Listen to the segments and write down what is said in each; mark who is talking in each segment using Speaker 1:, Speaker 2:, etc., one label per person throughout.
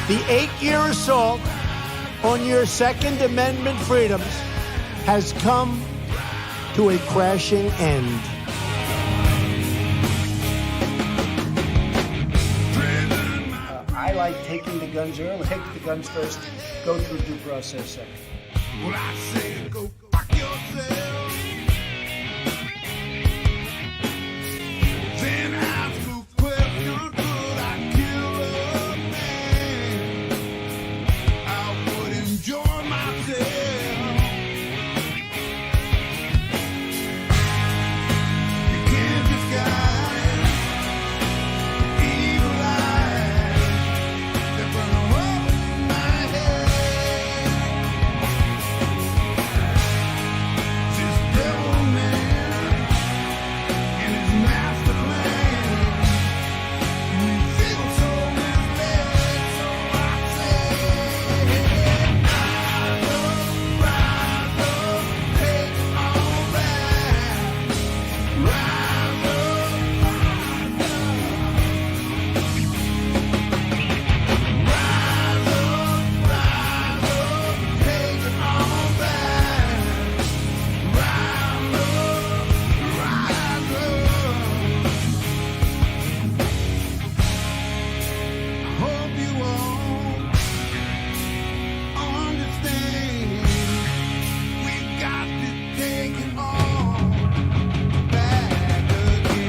Speaker 1: The 8-year assault on your Second Amendment freedoms has come to a crashing end. I like taking the guns early. Take the guns first, go through due process second.
Speaker 2: Well, I say go fuck yourself. Then ask the question, could I kill a man? I would enjoy myself. You can't disguise evil eyes that burn a hole in my head. This devil man and his master plan. We feel so misled, so I say, rise up, take all back. Rise up, take it all back. Rise up. I hope you all understand. We got to take it all back again.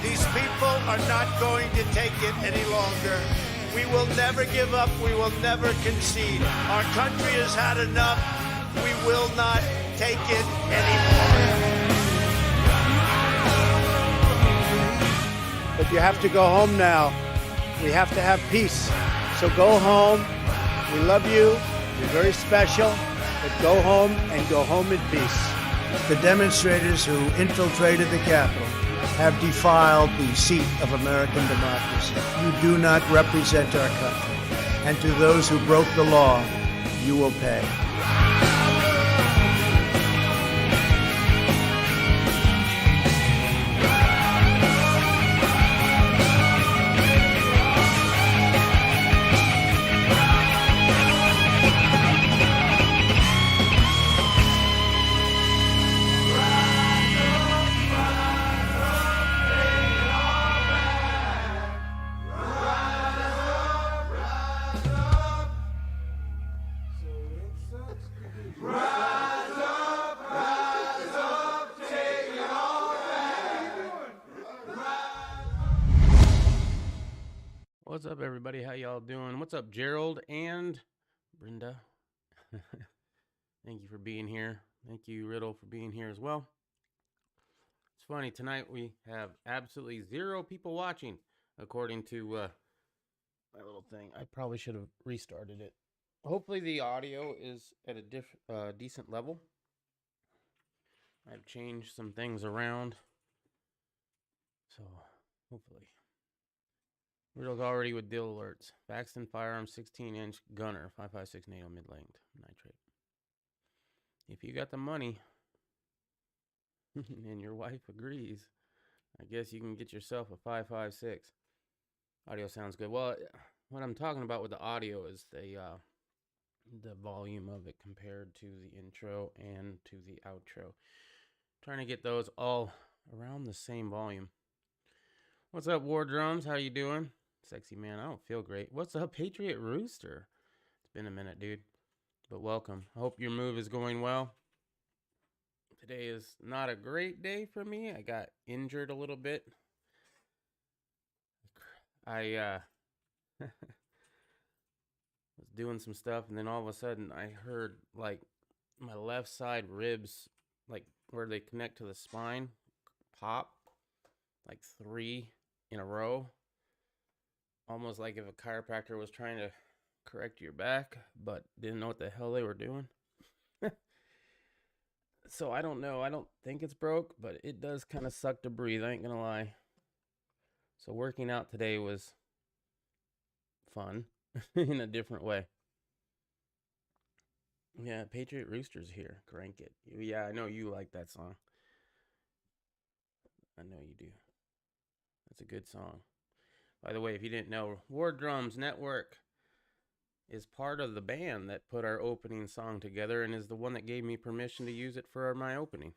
Speaker 1: These people are not going to take it any longer. We will never give up. We will never concede. Our country has had enough. We will not take it anymore. But you have to go home now. We have to have peace. So go home. We love you. You're very special. But go home and go home in peace. The demonstrators who infiltrated the Capitol have defiled the seat of American democracy. You do not represent our country. And to those who broke the law, you will pay.
Speaker 3: What's up, everybody? How y'all doing? What's up, Gerald and Brenda? Thank you for being here. Thank you, Riddle, for being here as well. It's funny, tonight we have absolutely 0 people watching, according to my little thing. I probably should have restarted it. Hopefully the audio is at a decent level. I've changed some things around, so hopefully. Riddle's already with deal alerts. Baxton firearm 16-inch gunner, 5.56 NATO mid-length nitrate. If you got the money and your wife agrees, I guess you can get yourself a 5.56. Audio sounds good. Well, what I'm talking about with the audio is the volume of it compared to the intro and to the outro. Trying to get those all around the same volume. What's up, War Drums? How you doing? Sexy man, I don't feel great. What's up, Patriot Rooster? It's been a minute, dude. but welcome. I hope your move is going well. Today is not a great day for me. I got injured a little bit. I was doing some stuff, and then all of a sudden I heard like my left side ribs, like where they connect to the spine, pop like 3 in a row. Almost like if a chiropractor was trying to correct your back, but didn't know what the hell they were doing. So I don't know. I don't think it's broke, but it does kind of suck to breathe. I ain't gonna lie. So working out today was fun in a different way. Yeah, Patriot Rooster's here. Crank it. Yeah, I know you like that song. I know you do. That's a good song. By the way, if you didn't know, War Drums Network is part of the band that put our opening song together and is the one that gave me permission to use it for my opening.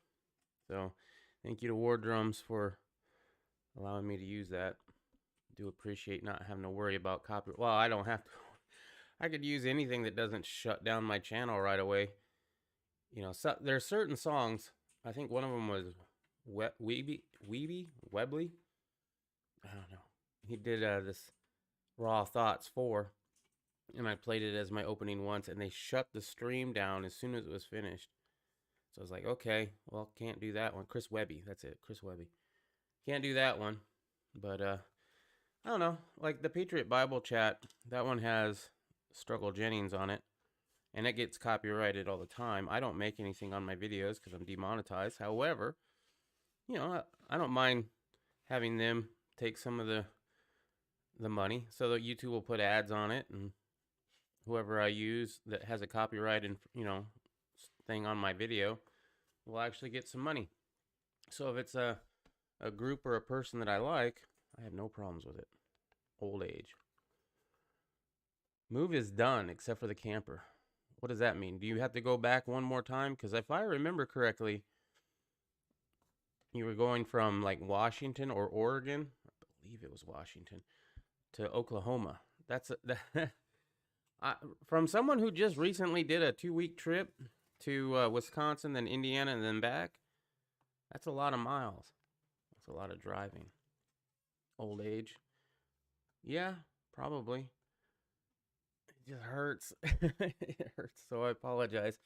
Speaker 3: So thank you to War Drums for allowing me to use that. Do appreciate not having to worry about copyright. Well, I don't have to. I could use anything that doesn't shut down my channel right away. You know, so there are certain songs. I think one of them was Weebly. I don't know. He did this Raw Thoughts 4, and I played it as my opening once, and they shut the stream down as soon as it was finished. So I was like, okay, well, can't do that one. Chris Webby, that's it, Chris Webby. Can't do that one, but I don't know. Like the Patriot Bible Chat, that one has Struggle Jennings on it, and it gets copyrighted all the time. I don't make anything on my videos because I'm demonetized. However, you know, I don't mind having them take some of the money, so that YouTube will put ads on it, and whoever I use that has a copyright and thing on my video will actually get some money. So if it's a group or a person that I like, I have no problems with it. Old age. Move is done except for the camper. What does that mean? Do you have to go back one more time? Because if I remember correctly, you were going from like Washington or Oregon, I believe it was Washington, to Oklahoma. That's from someone who just recently did a 2-week trip to Wisconsin, then Indiana, and then back. That's a lot of miles. That's a lot of driving. Old age. Yeah, probably. It just hurts. It hurts, so I apologize.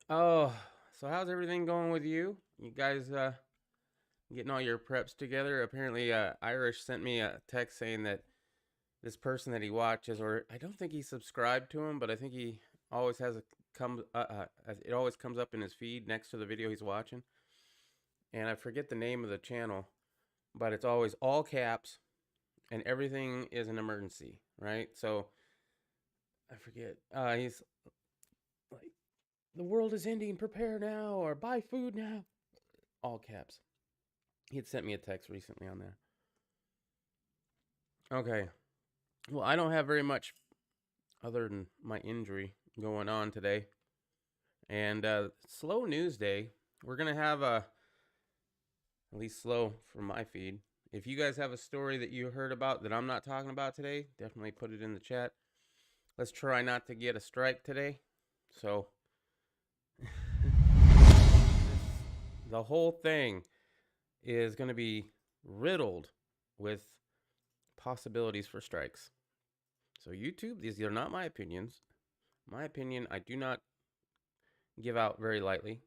Speaker 3: Oh, so how's everything going with you? You guys getting all your preps together? Apparently, Irish sent me a text saying that this person that he watches, or I don't think he subscribed to him, but I think he always has it always comes up in his feed next to the video he's watching. And I forget the name of the channel, but it's always all caps, and everything is an emergency, right? So I forget. He's like, the world is ending, prepare now, or buy food now. All caps. He had sent me a text recently on there. Okay. Well, I don't have very much other than my injury going on today. And slow news day. We're going to have at least slow from my feed. If you guys have a story that you heard about that I'm not talking about today, definitely put it in the chat. Let's try not to get a strike today. So the whole thing is going to be riddled with possibilities for strikes. So YouTube, these are not my opinions. My opinion, I do not give out very lightly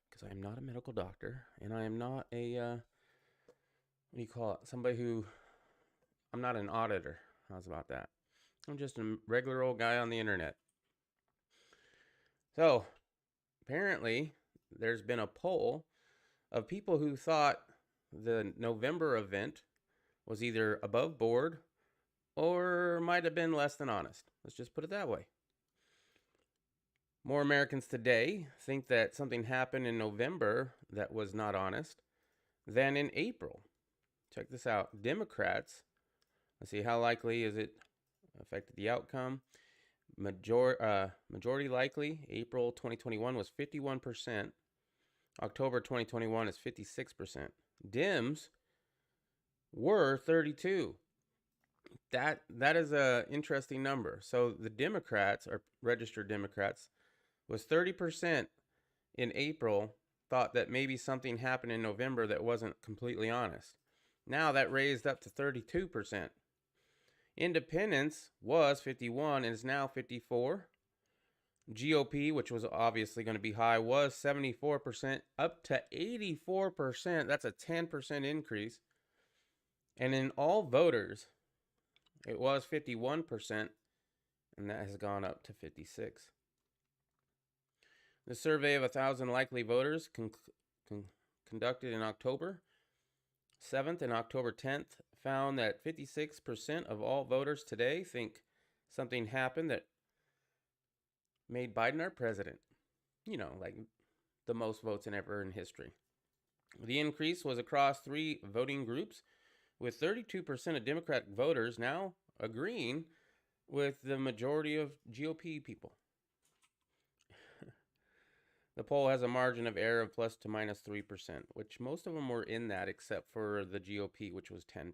Speaker 3: because I am not a medical doctor, and I am not a, what do you call it? Somebody who, I'm not an auditor. How's about that? I'm just a regular old guy on the internet. So apparently there's been a poll of people who thought the November event was either above board or might have been less than honest. Let's just put it that way. More Americans today think that something happened in November that was not honest than in April. Check this out. Democrats, let's see, how likely is it affected the outcome? Majority likely, April 2021 was 51%. October 2021 is 56%. Dems were 32. that is a interesting number. So the Democrats, or registered Democrats, was 30% in April thought that maybe something happened in November that wasn't completely honest. Now that raised up to 32%. Independents was 51 and is now 54. GOP, which was obviously going to be high, was 74%, up to 84%. That's a 10% increase. And in all voters, it was 51%, and that has gone up to 56. The survey of 1,000 likely voters conducted in October 7th and October 10th found that 56% of all voters today think something happened that made Biden our president. You know, like the most votes ever in history. The increase was across 3 voting groups, with 32% of Democratic voters now agreeing with the majority of GOP people. The poll has a margin of error of plus to minus 3%, which most of them were in that except for the GOP, which was 10%.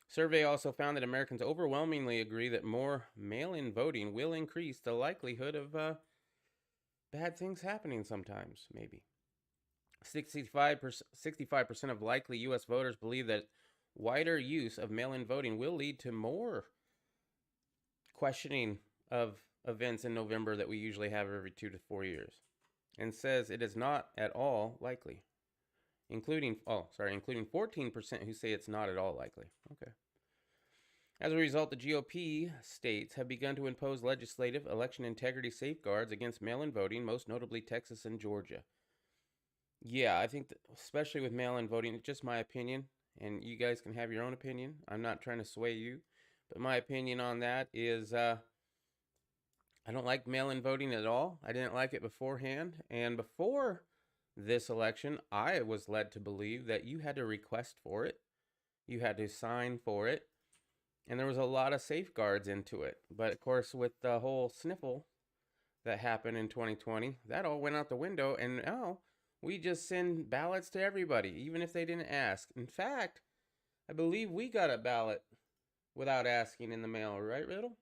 Speaker 3: Survey also found that Americans overwhelmingly agree that more mail-in voting will increase the likelihood of bad things happening sometimes, maybe. 65% of likely U.S. voters believe that wider use of mail-in voting will lead to more questioning of events in November that we usually have every 2 to 4 years, and says it is not at all likely, including 14% who say it's not at all likely. Okay. As a result, the GOP states have begun to impose legislative election integrity safeguards against mail-in voting, most notably Texas and Georgia. Yeah, I think especially with mail-in voting, it's just my opinion, and you guys can have your own opinion. I'm not trying to sway you, but my opinion on that is I don't like mail-in voting at all. I didn't like it beforehand, and before this election, I was led to believe that you had to request for it, you had to sign for it, and there was a lot of safeguards into it. But of course, with the whole sniffle that happened in 2020, that all went out the window, and now we just send ballots to everybody, even if they didn't ask. In fact, I believe we got a ballot without asking in the mail, right, Riddle?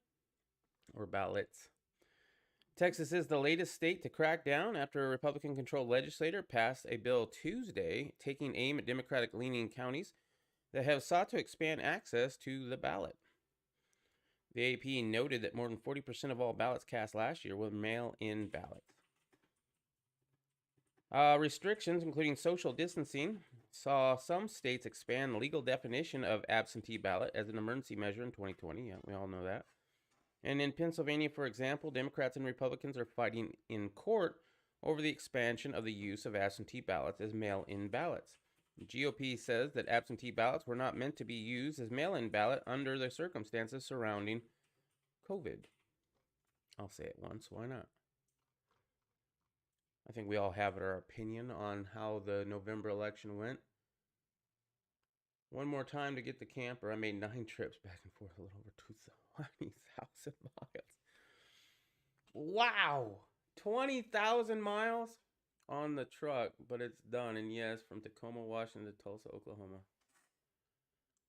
Speaker 3: Or ballots. Texas is the latest state to crack down after a Republican-controlled legislature passed a bill Tuesday taking aim at Democratic-leaning counties that have sought to expand access to the ballot. The AP noted that more than 40% of all ballots cast last year were mail-in ballots. Restrictions, including social distancing, saw some states expand the legal definition of absentee ballot as an emergency measure in 2020. Yeah, we all know that. And in Pennsylvania, for example, Democrats and Republicans are fighting in court over the expansion of the use of absentee ballots as mail-in ballots. The GOP says that absentee ballots were not meant to be used as mail-in ballot under the circumstances surrounding COVID. I'll say it once, why not? I think we all have our opinion on how the November election went. One more time to get the camper. I made 9 trips back and forth, a little over 20,000 miles. Wow! 20,000 miles on the truck, but it's done. And yes, from Tacoma, Washington to Tulsa, Oklahoma.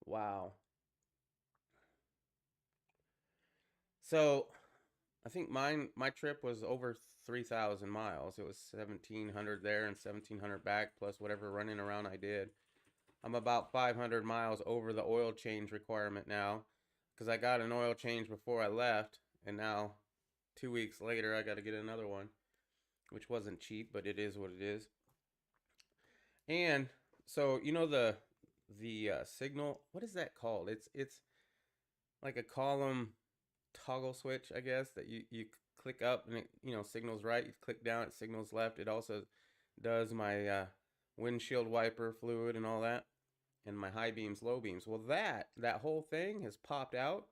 Speaker 3: Wow. So I think my trip was over 3,000 miles. It was 1,700 there and 1,700 back, plus whatever running around I did. I'm about 500 miles over the oil change requirement now, because I got an oil change before I left, and now 2 weeks later I got to get another one, which wasn't cheap, but it is what it is. And so you know the signal, what is that called? It's like a column toggle switch, I guess, that you click up and it signals right. You click down, it signals left. It also does my windshield wiper fluid and all that, and my high beams, low beams. Well, that whole thing has popped out.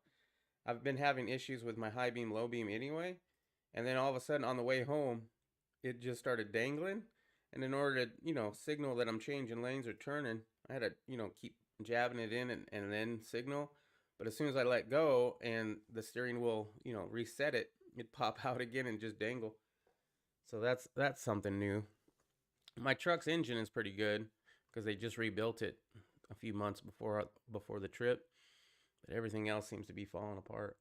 Speaker 3: I've been having issues with my high beam, low beam anyway, and then all of a sudden on the way home, it just started dangling. And in order to signal that I'm changing lanes or turning, I had to keep jabbing it in and then signal. But as soon as I let go and the steering wheel reset it, it'd pop out again and just dangle. So that's something new. My truck's engine is pretty good because they just rebuilt it a few months before the trip. But everything else seems to be falling apart.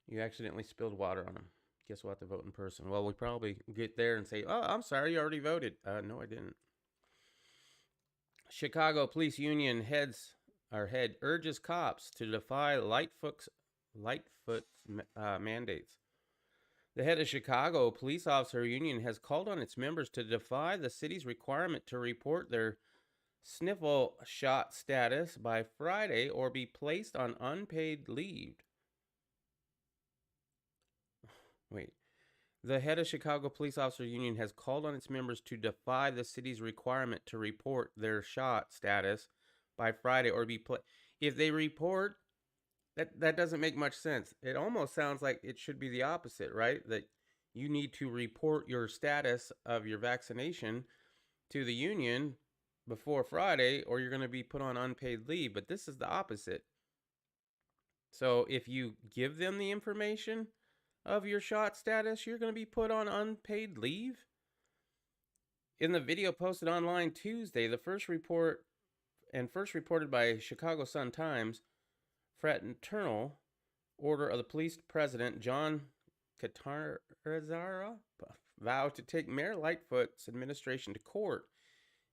Speaker 3: You accidentally spilled water on them. Guess we'll have to vote in person. Well, we probably get there and say, oh, I'm sorry, you already voted. No, I didn't. Chicago Police Union head urges cops to defy Lightfoot's mandates. The head of Chicago Police Officer Union has called on its members to defy the city's requirement to report their sniffle shot status by Friday or be placed on unpaid leave. Wait. The head of Chicago Police Officer Union has called on its members to defy the city's requirement to report their shot status by Friday or be if they report, that doesn't make much sense. It almost sounds like it should be the opposite, right? That you need to report your status of your vaccination to the union before Friday or you're going to be put on unpaid leave, but this is the opposite. So if you give them the information of your shot status, you're going to be put on unpaid leave. In the video posted online Tuesday, the first reported by Chicago Sun-Times, fraternal order of the police president, John Catanzara, vowed to take Mayor Lightfoot's administration to court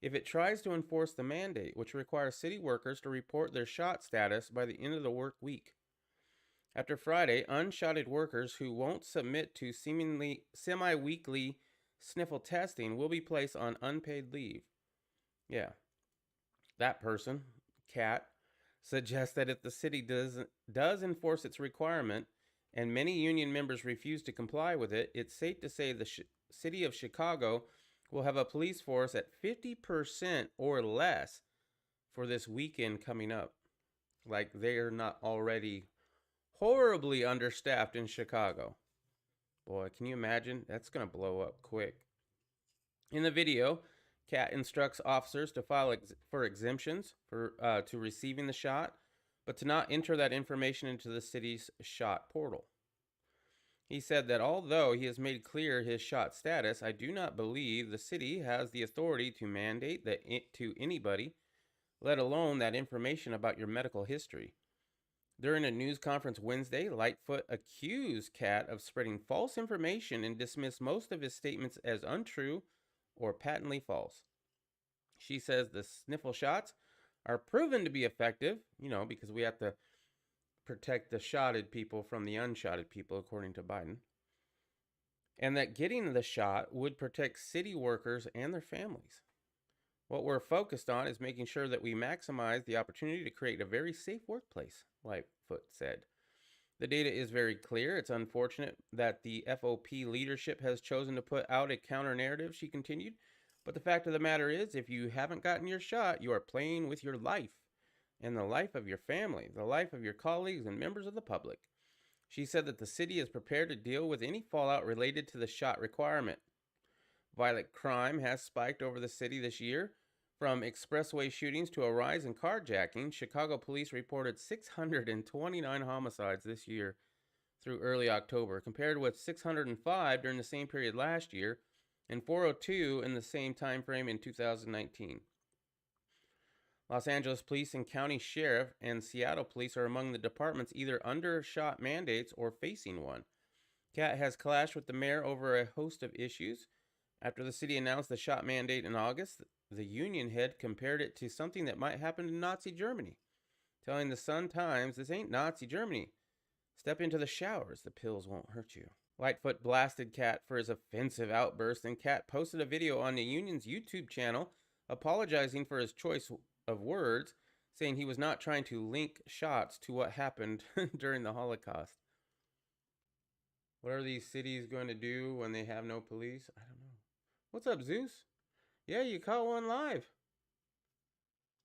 Speaker 3: if it tries to enforce the mandate, which requires city workers to report their shot status by the end of the work week. After Friday, unshotted workers who won't submit to seemingly semi-weekly sniffle testing will be placed on unpaid leave. Yeah. That person, Kat, suggests that if the city does enforce its requirement and many union members refuse to comply with it, it's safe to say the city of Chicago will have a police force at 50% or less for this weekend coming up. Like they're not already horribly understaffed in Chicago. Boy, can you imagine? That's going to blow up quick. In the video, Kat instructs officers to file for exemptions to receiving the shot, but to not enter that information into the city's shot portal. He said that although he has made clear his shot status, I do not believe the city has the authority to mandate that to anybody, let alone that information about your medical history. During a news conference Wednesday, Lightfoot accused Kat of spreading false information and dismissed most of his statements as untrue or patently false. She says the sniffle shots are proven to be effective, because we have to protect the shotted people from the unshotted people, according to Biden, and that getting the shot would protect city workers and their families. What we're focused on is making sure that we maximize the opportunity to create a very safe workplace, Lightfoot said. The data is very clear. It's unfortunate that the FOP leadership has chosen to put out a counter narrative, she continued. But the fact of the matter is, if you haven't gotten your shot, you are playing with your life and the life of your family, the life of your colleagues and members of the public. She said that the city is prepared to deal with any fallout related to the shot requirement. Violent crime has spiked over the city this year. From expressway shootings to a rise in carjacking, Chicago police reported 629 homicides this year through early October, compared with 605 during the same period last year and 402 in the same time frame in 2019. Los Angeles Police and County Sheriff and Seattle Police are among the departments either under shot mandates or facing one. Kat has clashed with the mayor over a host of issues. After the city announced the shot mandate in August, the union head compared it to something that might happen in Nazi Germany, telling the Sun-Times, "This ain't Nazi Germany. Step into the showers. The pills won't hurt you." Lightfoot blasted Kat for his offensive outburst, and Kat posted a video on the union's YouTube channel apologizing for his choice of words, saying he was not trying to link shots to what happened during the Holocaust. What are these cities going to do when they have no police? I don't know. What's up, Zeus? Yeah, you caught one live.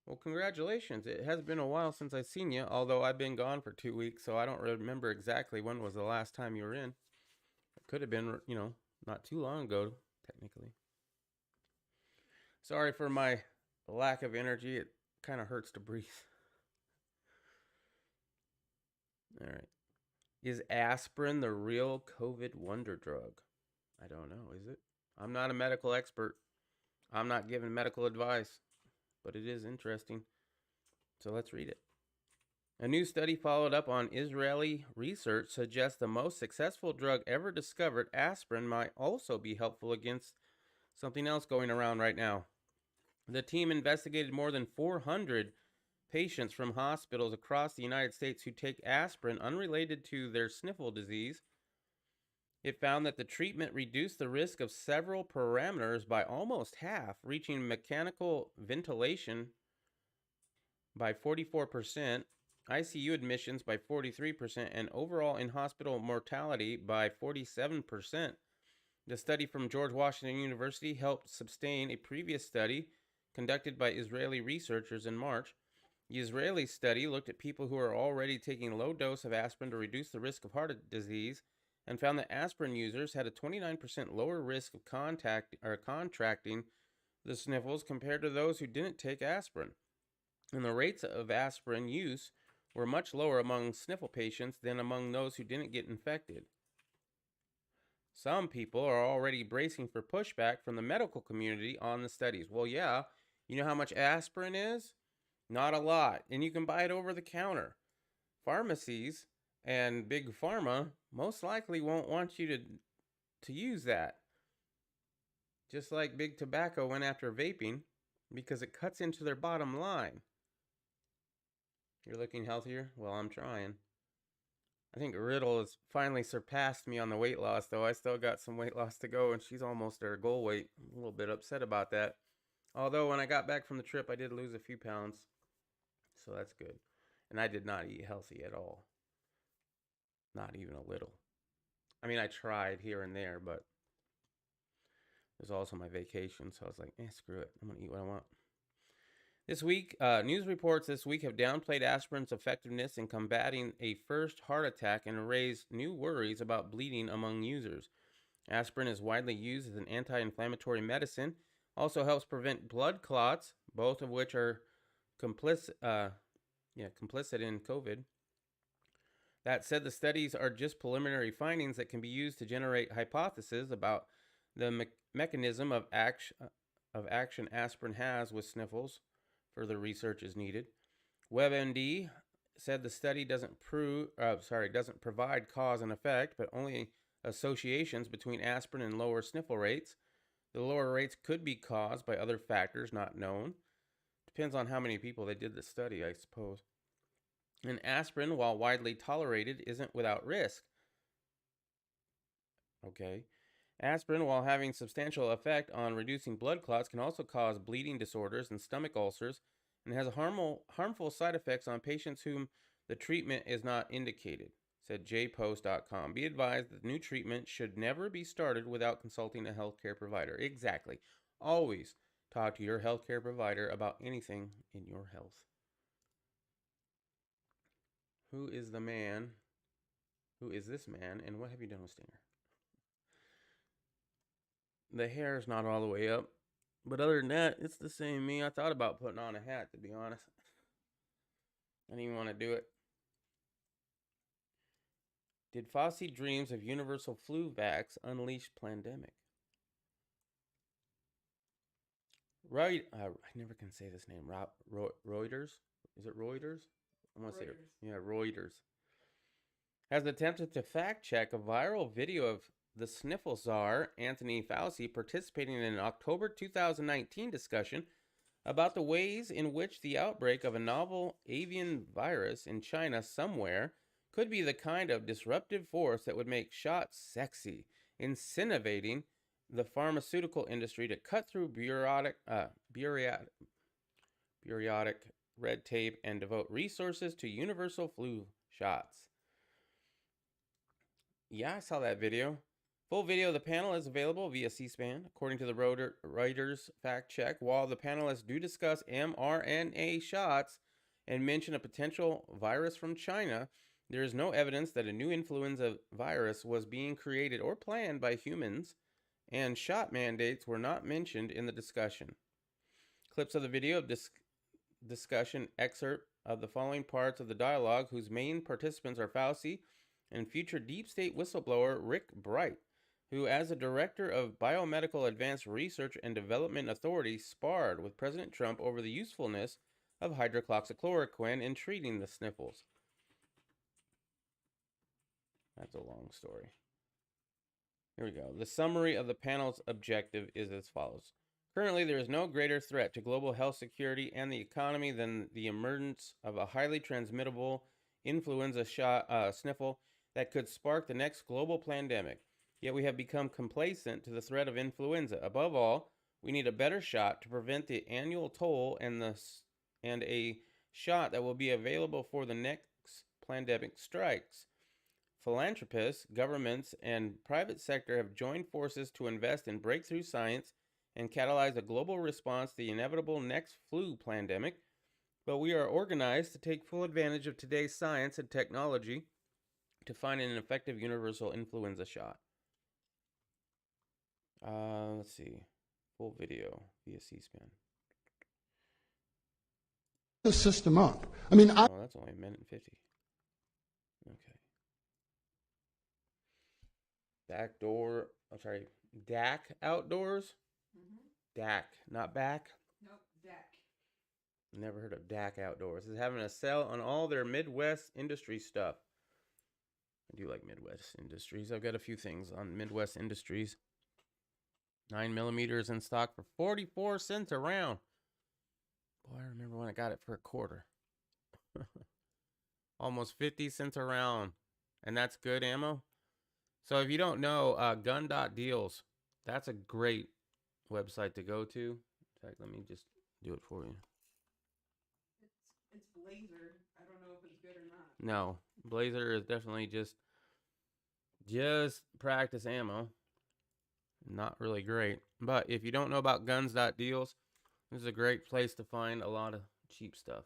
Speaker 3: Well, congratulations. It has been a while since I've seen you, although I've been gone for 2 weeks, so I don't remember exactly when was the last time you were in. It could have been, not too long ago, technically. Sorry for my lack of energy. It kind of hurts to breathe. All right. Is aspirin the real COVID wonder drug? I don't know. Is it? I'm not a medical expert. I'm not giving medical advice, but it is interesting So let's read it. A new study followed up on Israeli research suggests the most successful drug ever discovered, aspirin, might also be helpful against something else going around right now. The team investigated more than 400 patients from hospitals across the United States who take aspirin unrelated to their sniffle disease. It found that the treatment reduced the risk of several parameters by almost half, reaching mechanical ventilation by 44%, ICU admissions by 43%, and overall in-hospital mortality by 47%. The study from George Washington University helped sustain a previous study conducted by Israeli researchers in March. The Israeli study looked at people who are already taking a low dose of aspirin to reduce the risk of heart disease and found that aspirin users had a 29% lower risk of contracting the sniffles compared to those who didn't take aspirin. And the rates of aspirin use were much lower among sniffle patients than among those who didn't get infected. Some people are already bracing for pushback from the medical community on the studies. Well, yeah, you know how much aspirin is? Not a lot, and you can buy it over the counter. Pharmacies and big pharma most likely won't want you to use that. Just like big tobacco went after vaping because it cuts into their bottom line. You're looking healthier? Well, I'm trying. I think Riddle has finally surpassed me on the weight loss, though. I still got some weight loss to go, and she's almost at her goal weight. I'm a little bit upset about that. Although when I got back from the trip, I did lose a few pounds. So that's good. And I did not eat healthy at all. Not even a little. I mean, I tried here and there, but there's also my vacation. So I was like, screw it. I'm going to eat what I want. This week, news reports this week have downplayed aspirin's effectiveness in combating a first heart attack and raised new worries about bleeding among users. Aspirin is widely used as an anti-inflammatory medicine. Also helps prevent blood clots, both of which are complicit in COVID. That said, the studies are just preliminary findings that can be used to generate hypotheses about the mechanism of action aspirin has with sniffles. Further research is needed. WebMD said the study doesn't provide cause and effect, but only associations between aspirin and lower sniffle rates. The lower rates could be caused by other factors not known. Depends on how many people they did the study, I suppose. And aspirin, while widely tolerated, isn't without risk. Okay. Aspirin, while having substantial effect on reducing blood clots, can also cause bleeding disorders and stomach ulcers, and has harmful side effects on patients whom the treatment is not indicated, said jpost.com. Be advised that new treatment should never be started without consulting a healthcare provider. Exactly. Always talk to your healthcare provider about anything in your health. Who is the man? Who is this man, and what have you done with Stinger? The hair is not all the way up, but other than that, it's the same me. I thought about putting on a hat, to be honest. I didn't even want to do it. Did Fauci dreams of universal flu vax unleash pandemic? Right, I never can say this name. Reuters? Is it Reuters? I want to say it. Yeah, Reuters. Has attempted to fact check a viral video of the sniffle czar, Anthony Fauci, participating in an October 2019 discussion about the ways in which the outbreak of a novel avian virus in China somewhere could be the kind of disruptive force that would make shots sexy, incentivizing the pharmaceutical industry to cut through bureaucratic red tape and devote resources to universal flu shots. Yeah, I saw that video. Full video of the panel is available via C-SPAN. According to the Reuters fact check, while the panelists do discuss mRNA shots and mention a potential virus from China, there is no evidence that a new influenza virus was being created or planned by humans, and shot mandates were not mentioned in the discussion. Clips of the video of discussion excerpt of the following parts of the dialogue, whose main participants are Fauci and future deep state whistleblower Rick Bright, who, as a director of Biomedical Advanced Research and Development Authority, sparred with President Trump over the usefulness of hydroxychloroquine in treating the sniffles. That's a long story. Here we go. The summary of the panel's objective is as follows. Currently, there is no greater threat to global health security and the economy than the emergence of a highly transmittable influenza sniffle that could spark the next global pandemic. Yet we have become complacent to the threat of influenza. Above all, we need a better shot to prevent the annual toll and a shot that will be available for the next pandemic strikes. Philanthropists, governments, and private sector have joined forces to invest in breakthrough science and catalyze a global response to the inevitable next flu pandemic, but we are organized to take full advantage of today's science and technology to find an effective universal influenza shot. Let's see. Full video via C-SPAN.
Speaker 4: The system up. I mean,
Speaker 3: Oh, that's only 1:50. Okay. DAC Outdoors? DAC, not back?
Speaker 5: Nope, deck.
Speaker 3: Never heard of DAC Outdoors. Is having a sale on all their Midwest industry stuff. I do like Midwest Industries. I've got a few things on Midwest Industries. 9mm in stock for 44 cents a round. Boy, I remember when I got it for a quarter. Almost 50 cents a round. And that's good ammo. So if you don't know, gun.deals, that's a great website to go to. In fact, let me just do it for you.
Speaker 5: It's Blazer. I don't know if it's good or not.
Speaker 3: No, Blazer is definitely just practice ammo. Not really great. But if you don't know about guns.deals, this is a great place to find a lot of cheap stuff.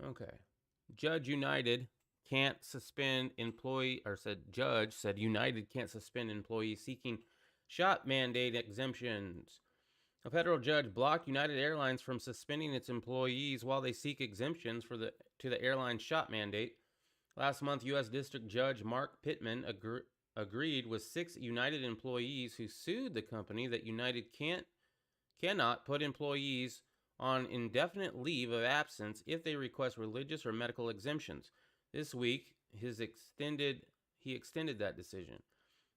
Speaker 3: Okay. Judge United can't suspend employee, or judge said United can't suspend employee seeking shot mandate exemptions. A federal judge blocked United Airlines from suspending its employees while they seek exemptions to the airline's shot mandate. Last month, U.S. District Judge Mark Pittman agreed with 6 United employees who sued the company that United cannot put employees on indefinite leave of absence if they request religious or medical exemptions. This week, he extended that decision.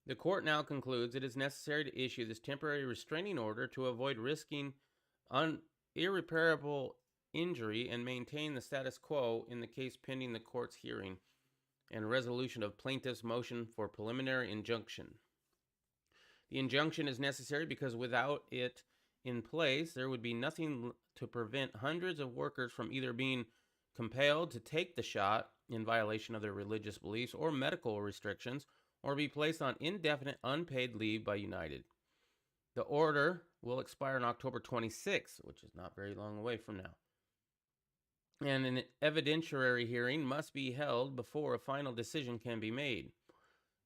Speaker 3: The court now concludes it is necessary to issue this temporary restraining order to avoid risking irreparable injury and maintain the status quo in the case pending the court's hearing and resolution of plaintiff's motion for preliminary injunction. The injunction is necessary because without it in place, there would be nothing to prevent hundreds of workers from either being compelled to take the shot in violation of their religious beliefs or medical restrictions, or be placed on indefinite unpaid leave by United. The order will expire on October 26th, which is not very long away from now. And an evidentiary hearing must be held before a final decision can be made.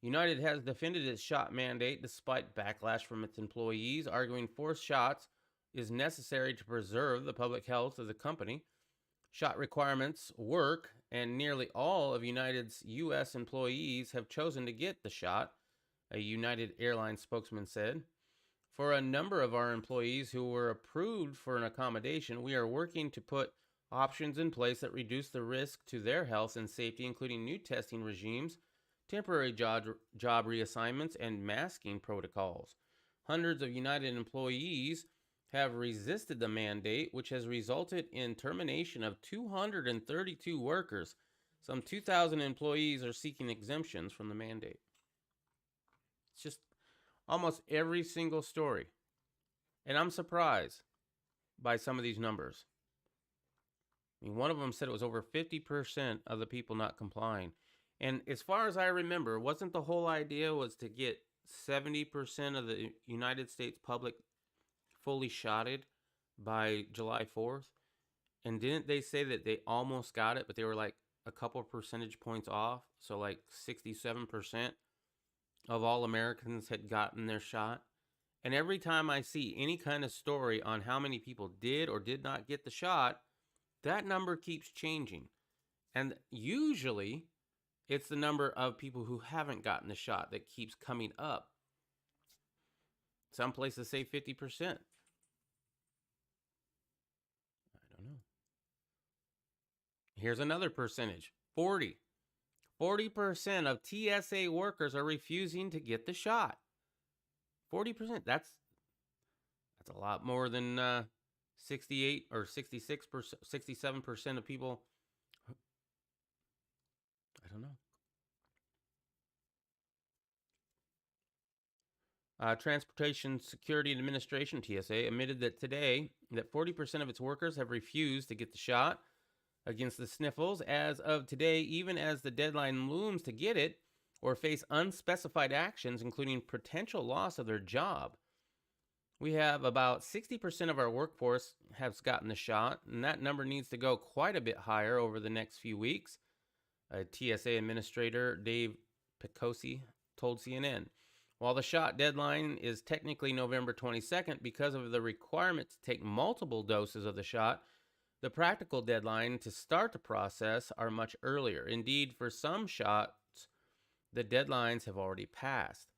Speaker 3: United has defended its shot mandate despite backlash from its employees, arguing forced shots is necessary to preserve the public health of the company. Shot requirements work, and nearly all of United's U.S. employees have chosen to get the shot, a United Airlines spokesman said. For a number of our employees who were approved for an accommodation, we are working to put options in place that reduce the risk to their health and safety, including new testing regimes, temporary job reassignments, and masking protocols. Hundreds of United employees have resisted the mandate, which has resulted in termination of 232 workers. Some 2,000 employees are seeking exemptions from the mandate. It's just almost every single story. And I'm surprised by some of these numbers. I mean, one of them said it was over 50% of the people not complying. And as far as I remember, wasn't the whole idea was to get 70% of the United States public fully shotted by July 4th? And didn't they say that they almost got it, but they were like a couple percentage points off? So like 67% of all Americans had gotten their shot. And every time I see any kind of story on how many people did or did not get the shot, that number keeps changing. And usually it's the number of people who haven't gotten the shot that keeps coming up. Some places say 50%. here's another percentage, 40. 40% of TSA workers are refusing to get the shot. 40%, that's a lot more than 68 or 66%, 67% of people. I don't know. Transportation Security Administration, TSA, admitted that today that 40% of its workers have refused to get the shot against the sniffles as of today, even as the deadline looms to get it or face unspecified actions, including potential loss of their job. We have about 60% of our workforce has gotten the shot, and that number needs to go quite a bit higher over the next few weeks, TSA Administrator Dave Picosi told CNN. While the shot deadline is technically November 22nd, because of the requirement to take multiple doses of the shot, the practical deadline to start the process are much earlier. Indeed, for some shots, the deadlines have already passed.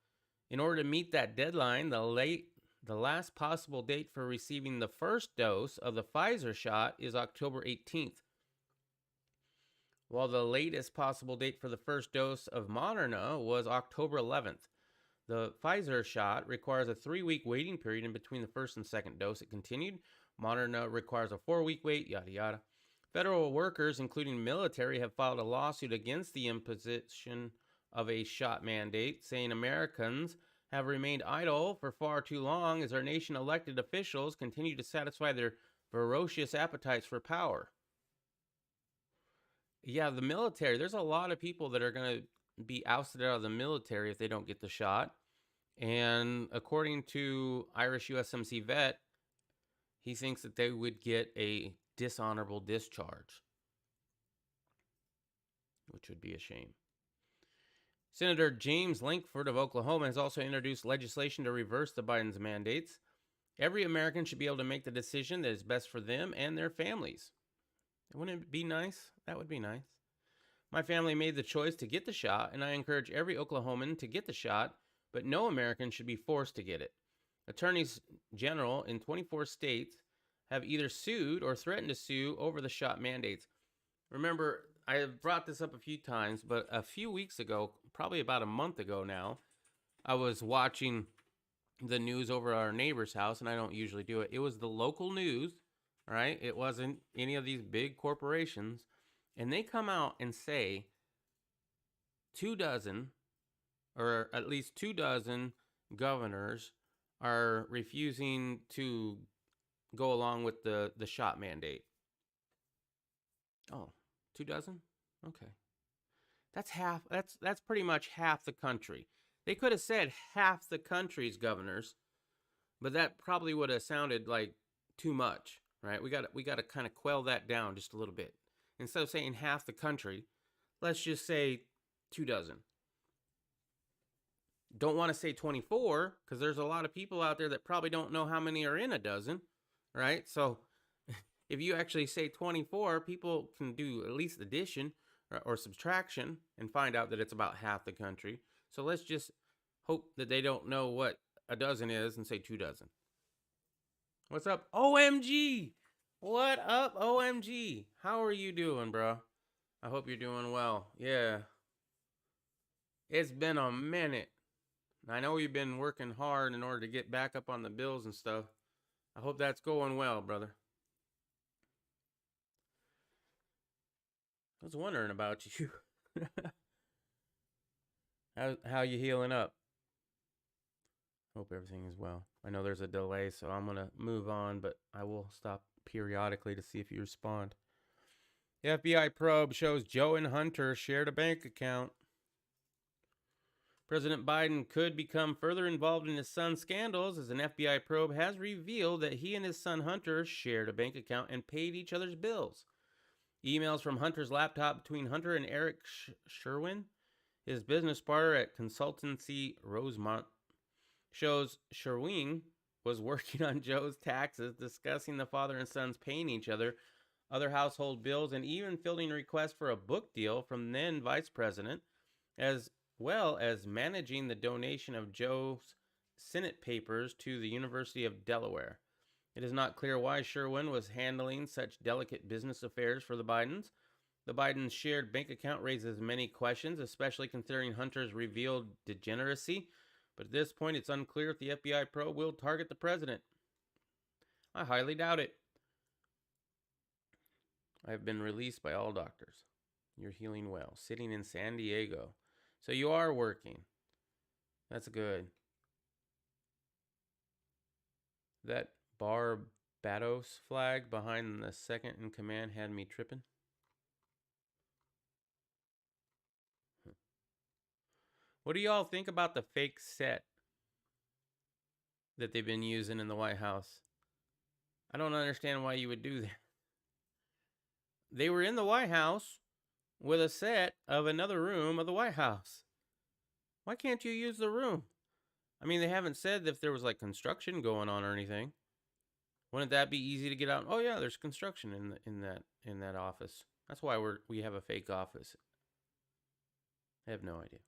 Speaker 3: In order to meet that deadline, the last possible date for receiving the first dose of the Pfizer shot is October 18th, while the latest possible date for the first dose of Moderna was October 11th. The Pfizer shot requires a 3-week waiting period in between the first and second dose. It continued. Moderna requires a 4-week wait, yada yada. Federal workers, including military, have filed a lawsuit against the imposition of a shot mandate, saying Americans have remained idle for far too long as our nation elected officials continue to satisfy their ferocious appetites for power. Yeah, the military, there's a lot of people that are going to be ousted out of the military if they don't get the shot. And according to Irish USMC vet, he thinks that they would get a dishonorable discharge, which would be a shame. Senator James Lankford of Oklahoma has also introduced legislation to reverse the Biden's mandates. Every American should be able to make the decision that is best for them and their families. Wouldn't it be nice? That would be nice. My family made the choice to get the shot, and I encourage every Oklahoman to get the shot, but no American should be forced to get it. Attorneys general in 24 states have either sued or threatened to sue over the shot mandates. Remember, I have brought this up a few times, but a few weeks ago, probably about a month ago now, I was watching the news over at our neighbor's house, and I don't usually do it. It was the local news, right? It wasn't any of these big corporations. And they come out and say 24, or at least 24 governors are refusing to go along with the shot mandate. Oh, 24? Okay. That's half. That's pretty much half the country. They could have said half the country's governors, but that probably would have sounded like too much, right? We got to kind of quell that down just a little bit. Instead of saying half the country, let's just say 24. Don't want to say 24 because there's a lot of people out there that probably don't know how many are in a dozen, right? So if you actually say 24, people can do at least addition or subtraction and find out that it's about half the country. So let's just hope that they don't know what a dozen is and say 24. What's up? OMG! What up, OMG? How are you doing, bro? I hope you're doing well. Yeah. It's been a minute. I know you've been working hard in order to get back up on the bills and stuff. I hope that's going well, brother. I was wondering about you. How you healing up? Hope everything is well. I know there's a delay, so I'm going to move on, but I will stop periodically to see if you respond. The FBI probe shows Joe and Hunter shared a bank account. President Biden could become further involved in his son's scandals as an FBI probe has revealed that he and his son Hunter shared a bank account and paid each other's bills. Emails from Hunter's laptop between Hunter and Eric Sherwin, his business partner at consultancy Rosemont, shows Sherwin was working on Joe's taxes, discussing the father and sons paying each other, other household bills, and even fielding requests for a book deal from then Vice President, as well as managing the donation of Joe's Senate papers to the University of Delaware. It is not clear why Sherwin was handling such delicate business affairs for the Bidens. The Biden shared bank account raises many questions, especially considering Hunter's revealed degeneracy. But at this point, it's unclear if the FBI probe will target the president. I highly doubt it. I have been released by all doctors. You're healing well. Sitting in San Diego. So you are working. That's good. That Barbados flag behind the second in command had me tripping. What do y'all think about the fake set that they've been using in the White House? I don't understand why you would do that. They were in the White House with a set of another room of the White House. Why can't you use the room? I mean, they haven't said if there was like construction going on or anything. Wouldn't that be easy to get out? Oh yeah, there's construction in that office. That's why we have a fake office. I have no idea.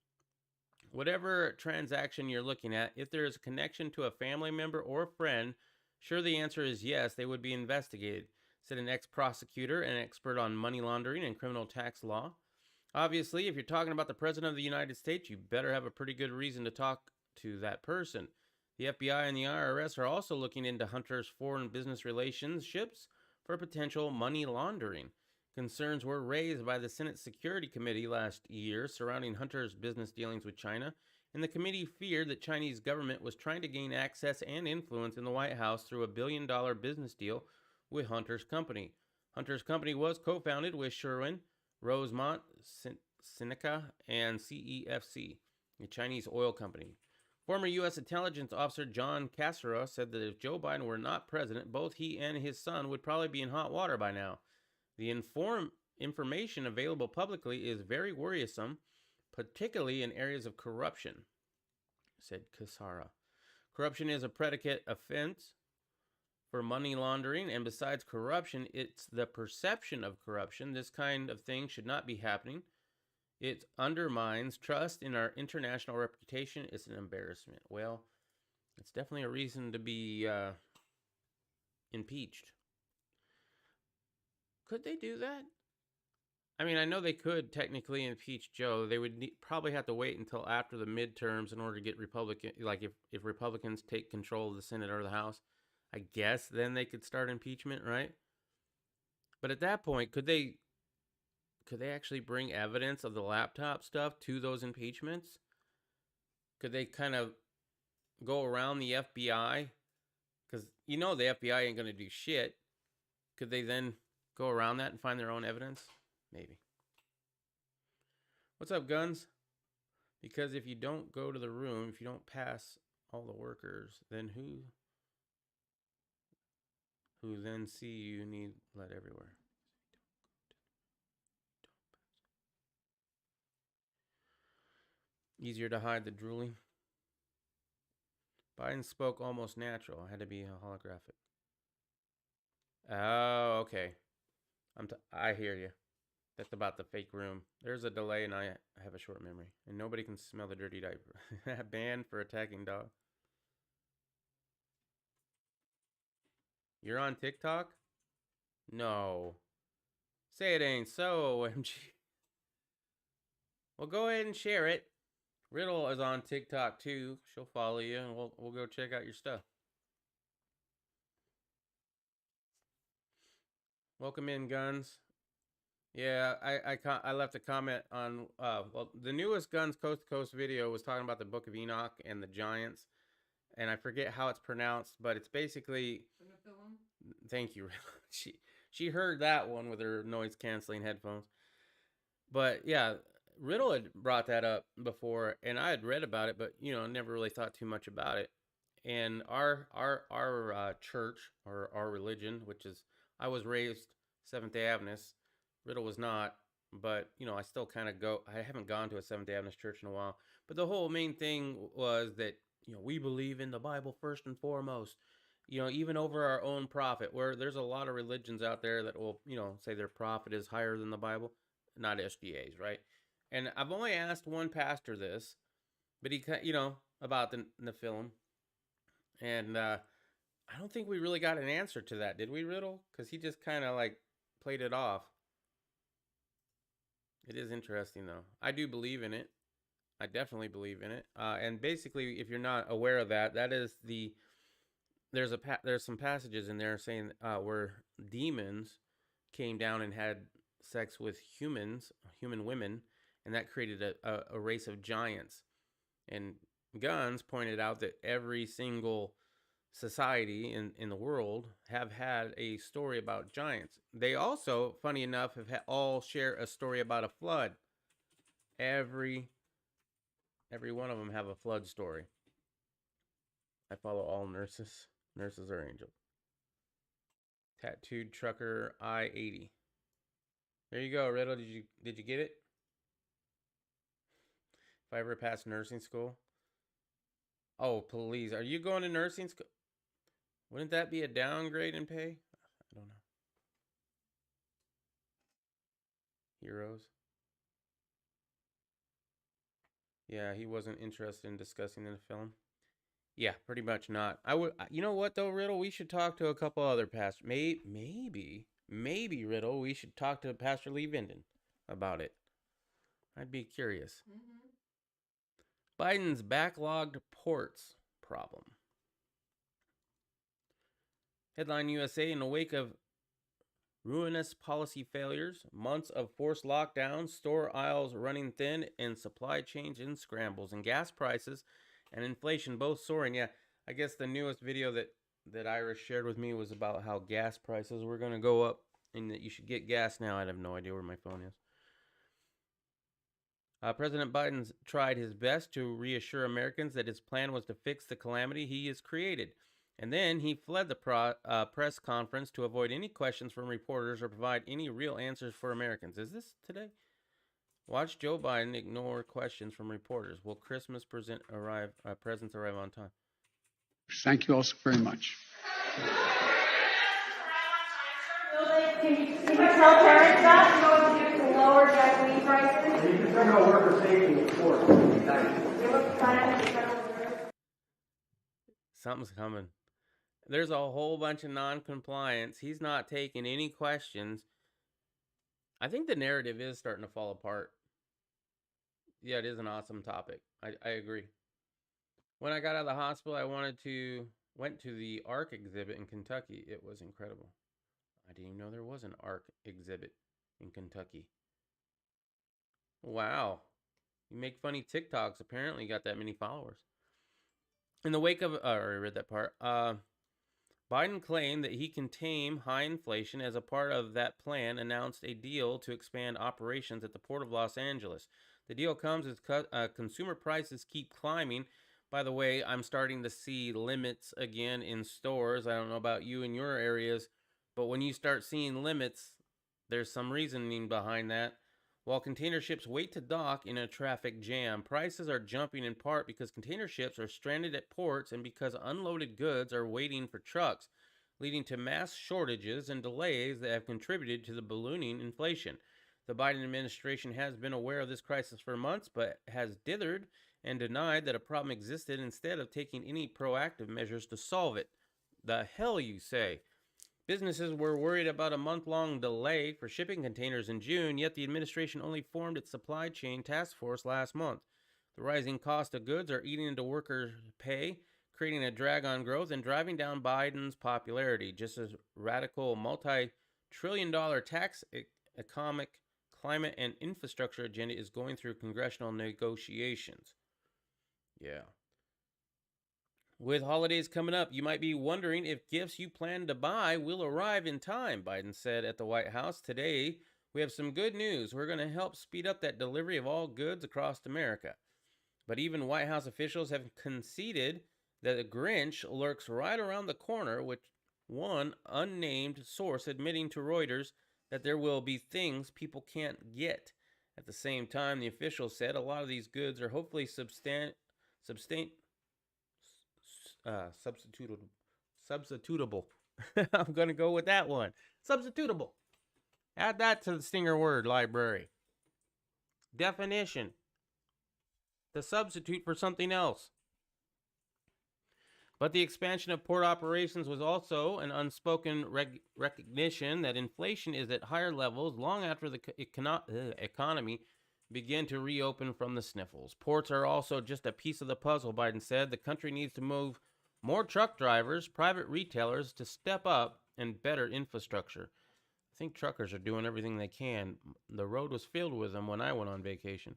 Speaker 3: Whatever transaction you're looking at, if there is a connection to a family member or a friend, sure the answer is yes, they would be investigated, said an ex-prosecutor and expert on money laundering and criminal tax law. Obviously, if you're talking about the President of the United States, you better have a pretty good reason to talk to that person. The FBI and the IRS are also looking into Hunter's foreign business relationships for potential money laundering. Concerns were raised by the Senate Security Committee last year surrounding Hunter's business dealings with China, and the committee feared that Chinese government was trying to gain access and influence in the White House through a billion-dollar business deal with Hunter's company. Hunter's company was co-founded with Sherwin, Rosemont, Seneca, and CEFC, a Chinese oil company. Former U.S. intelligence officer John Cassara said that if Joe Biden were not president, both he and his son would probably be in hot water by now. The information available publicly is very worrisome, particularly in areas of corruption, said Cassara. Corruption is a predicate offense for money laundering, and besides corruption, it's the perception of corruption. This kind of thing should not be happening. It undermines trust in our international reputation. It's an embarrassment. Well, it's definitely a reason to be impeached. Could they do that? I mean, I know they could technically impeach Joe. They would probably have to wait until after the midterms in order to get Republican, like if Republicans take control of the Senate or the House, I guess then they could start impeachment, right? But at that point, could they actually bring evidence of the laptop stuff to those impeachments? Could they kind of go around the FBI? Because the FBI ain't going to do shit. Could they then go around that and find their own evidence? Maybe. What's up, Guns? Because if you don't go to the room, if you don't pass all the workers, then who then see you need let everywhere? Easier to hide the drooling. Biden spoke almost natural. Had to be holographic. Oh, okay. I hear you. That's about the fake room. There's a delay, and I have a short memory. And nobody can smell the dirty diaper. Banned for attacking dog. You're on TikTok? No. Say it ain't so, OMG. Well, go ahead and share it. Riddle is on TikTok too. She'll follow you, and we'll go check out your stuff. Welcome in, Guns. Yeah, I left a comment on the newest Guns Coast to Coast video was talking about the Book of Enoch and the giants, and I forget how it's pronounced, but it's basically. Thank you. She heard that one with her noise canceling headphones, but yeah. Riddle had brought that up before, and I had read about it, but never really thought too much about it. And our church or our religion, which is I was raised Seventh-day Adventist, Riddle was not, but I still kind of go. I haven't gone to a Seventh-day Adventist church in a while, but the whole main thing was that we believe in the Bible first and foremost. Even over our own prophet, where there's a lot of religions out there that will say their prophet is higher than the Bible, not SDAs, right? And I've only asked one pastor this, but he, about the film. And I don't think we really got an answer to that, did we, Riddle? Because he just kind of played it off. It is interesting, though. I do believe in it. I definitely believe in it. And basically, if you're not aware of that, that is the there's some passages in there saying where demons came down and had sex with human women, and that created a race of giants. And Guns pointed out that every single society in the world have had a story about giants. They also, funny enough, have all share a story about a flood. Every one of them have a flood story. I follow all nurses. Nurses are angels. Tattooed trucker I-80. There you go, Riddle. Did you get it? If I ever pass nursing school. Oh, please. Are you going to nursing school? Wouldn't that be a downgrade in pay? I don't know. Heroes. Yeah, he wasn't interested in discussing in the film. Yeah, pretty much not. I would. You know what though, Riddle? We should talk to a couple other pastors. Maybe Riddle. We should talk to Pastor Lee Vinden about it. I'd be curious. Biden's backlogged ports problem. Headline USA: in the wake of ruinous policy failures, months of forced lockdowns, store aisles running thin, and supply chains in scrambles, and gas prices and inflation both soaring. Yeah, I guess the newest video that Iris shared with me was about how gas prices were going to go up and that you should get gas now. I have no idea where my phone is. President Biden's tried his best to reassure Americans that his plan was to fix the calamity he has created. And then he fled the press conference to avoid any questions from reporters or provide any real answers for Americans. Is this today? Watch Joe Biden ignore questions from reporters. Will Christmas presents arrive on time?
Speaker 6: Thank you all so very much.
Speaker 7: Can you tell parents that? You know what to do to lower gasoline prices?
Speaker 8: You can talk about worker safety, of course.
Speaker 7: Give us a plan to the Federal Reserve.
Speaker 3: Something's coming. There's a whole bunch of non-compliance. He's not taking any questions. I think the narrative is starting to fall apart. Yeah, it is an awesome topic. I agree. When I got out of the hospital, I went to the ARC exhibit in Kentucky. It was incredible. I didn't even know there was an ARC exhibit in Kentucky. Wow. You make funny TikToks. Apparently you got that many followers. In the wake of, I already read that part. Biden claimed that he can tame high inflation. As a part of that plan, announced a deal to expand operations at the Port of Los Angeles. The deal comes as consumer prices keep climbing. By the way, I'm starting to see limits again in stores. I don't know about you in your areas, but when you start seeing limits, there's some reasoning behind that. While container ships wait to dock in a traffic jam, prices are jumping in part because container ships are stranded at ports and because unloaded goods are waiting for trucks, leading to mass shortages and delays that have contributed to the ballooning inflation. The Biden administration has been aware of this crisis for months, but has dithered and denied that a problem existed instead of taking any proactive measures to solve it. The hell, you say? Businesses were worried about a month-long delay for shipping containers in June, yet the administration only formed its supply chain task force last month. The rising cost of goods are eating into workers' pay, creating a drag on growth and driving down Biden's popularity, just as radical multi-trillion-dollar tax, economic, climate, and infrastructure agenda is going through congressional negotiations. Yeah. With holidays coming up, you might be wondering if gifts you plan to buy will arrive in time, Biden said at the White House. Today, we have some good news. We're going to help speed up that delivery of all goods across America. But even White House officials have conceded that the Grinch lurks right around the corner, with one unnamed source admitting to Reuters that there will be things people can't get. At the same time, the official said a lot of these goods are hopefully substitutable. I'm going to go with that one. Substitutable. Add that to the Stinger word library. Definition: to substitute for something else. But the expansion of port operations was also an unspoken recognition that inflation is at higher levels long after the economy began to reopen from the sniffles. Ports are also just a piece of the puzzle, Biden said. The country needs to move more truck drivers, private retailers to step up, and better infrastructure. I think truckers are doing everything they can. The road was filled with them when I went on vacation.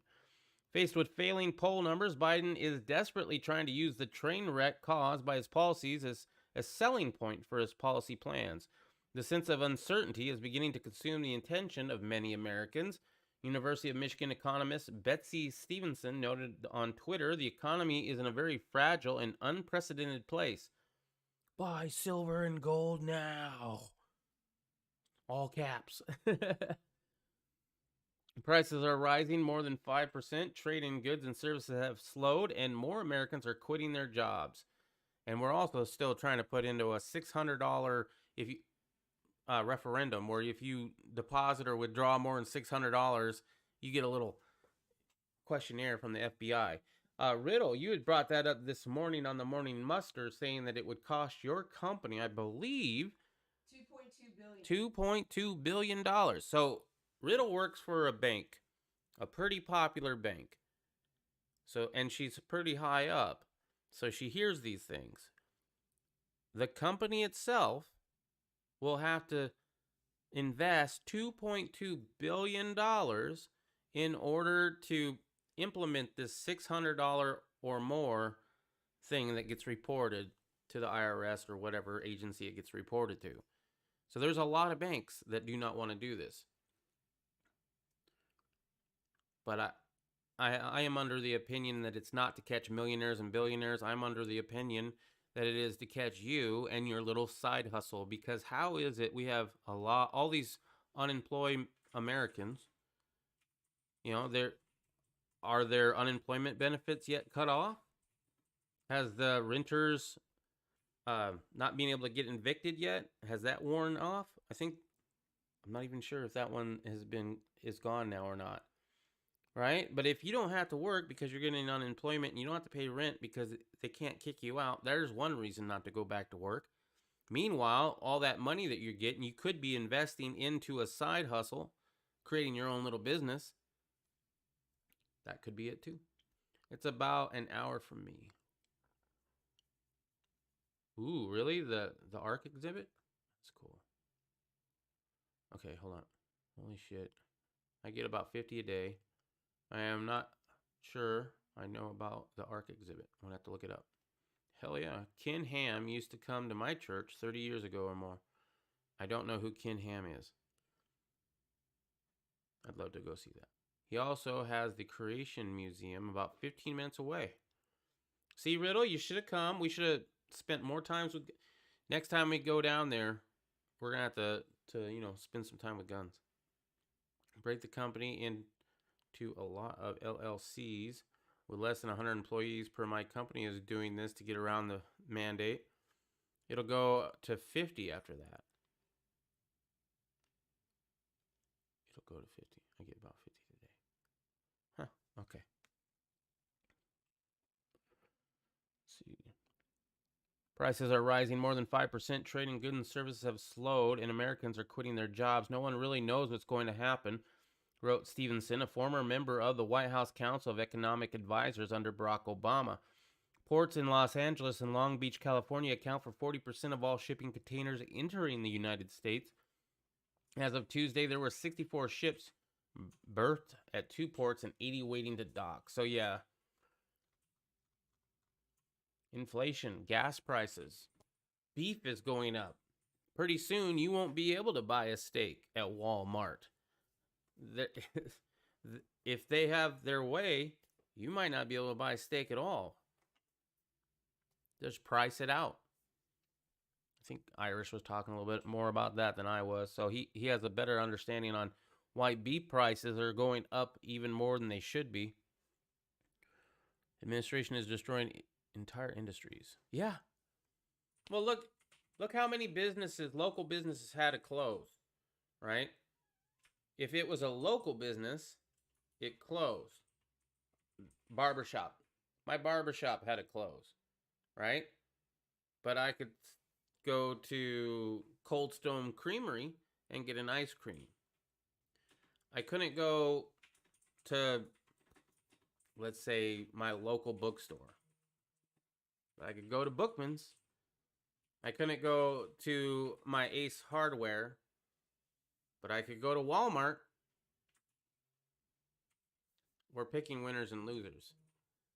Speaker 3: Faced with failing poll numbers, Biden is desperately trying to use the train wreck caused by his policies as a selling point for his policy plans. The sense of uncertainty is beginning to consume the attention of many Americans. University of Michigan economist Betsy Stevenson noted on Twitter, the economy is in a very fragile and unprecedented place. Buy silver and gold now. All caps. Prices are rising more than 5%. Trade in goods and services have slowed, and more Americans are quitting their jobs. And we're also still trying to put into a $600 referendum where if you deposit or withdraw more than $600, you get a little questionnaire from the FBI. Riddle, you had brought that up this morning on the Morning Muster, saying that it would cost your company, I believe, $2.2 billion. So Riddle works for a bank, a pretty popular bank. So, and she's pretty high up. So she hears these things. The company itself will have to invest $2.2 billion in order to implement this $600 or more thing that gets reported to the IRS or whatever agency it gets reported to. So there's a lot of banks that do not want to do this. But I am under the opinion that it's not to catch millionaires and billionaires. I'm under the opinion that it is to catch you and your little side hustle. Because how is it we have all these unemployed Americans, are their unemployment benefits yet cut off? Has the renters not being able to get evicted yet? Has that worn off? I'm not even sure if that one is gone now or not. Right? But if you don't have to work because you're getting unemployment and you don't have to pay rent because they can't kick you out, there's one reason not to go back to work. Meanwhile, all that money that you're getting, you could be investing into a side hustle, creating your own little business. That could be it too. It's about an hour from me. Ooh, really? The ARC exhibit? That's cool. Okay, hold on. Holy shit. I get about 50 a day. I am not sure I know about the ARC exhibit. I'm going to have to look it up. Hell yeah. Ken Ham used to come to my church 30 years ago or more. I don't know who Ken Ham is. I'd love to go see that. He also has the Creation Museum about 15 minutes away. See, Riddle, you should have come. We should have spent more time with... Next time we go down there, we're going to have to spend some time with guns. Break the company into a lot of LLCs with less than 100 employees per. My company is doing this to get around the mandate. It'll go to 50 after that. It'll go to 50. I get about 50 today. Huh, okay. Let's see. Prices are rising more than 5%. Trade in goods and services have slowed, and Americans are quitting their jobs. No one really knows what's going to happen, wrote Stevenson, a former member of the White House Council of Economic Advisors under Barack Obama. Ports in Los Angeles and Long Beach, California account for 40% of all shipping containers entering the United States. As of Tuesday, there were 64 ships berthed at 2 ports and 80 waiting to dock. So yeah, inflation, gas prices, beef is going up. Pretty soon, you won't be able to buy a steak at Walmart. If they have their way, you might not be able to buy steak at all. Just price it out. I think Irish was talking a little bit more about that than I was. So he has a better understanding on why beef prices are going up even more than they should be. Administration is destroying entire industries. Yeah. Well, look how many local businesses had to close, right? If it was a local business, it closed. Barbershop. My barbershop had to close, right? but I could go to Cold Stone Creamery and get an ice cream. I couldn't go to, let's say, my local bookstore. I could go to Bookman's. I couldn't go to my Ace Hardware, but I could go to Walmart. We're picking winners and losers.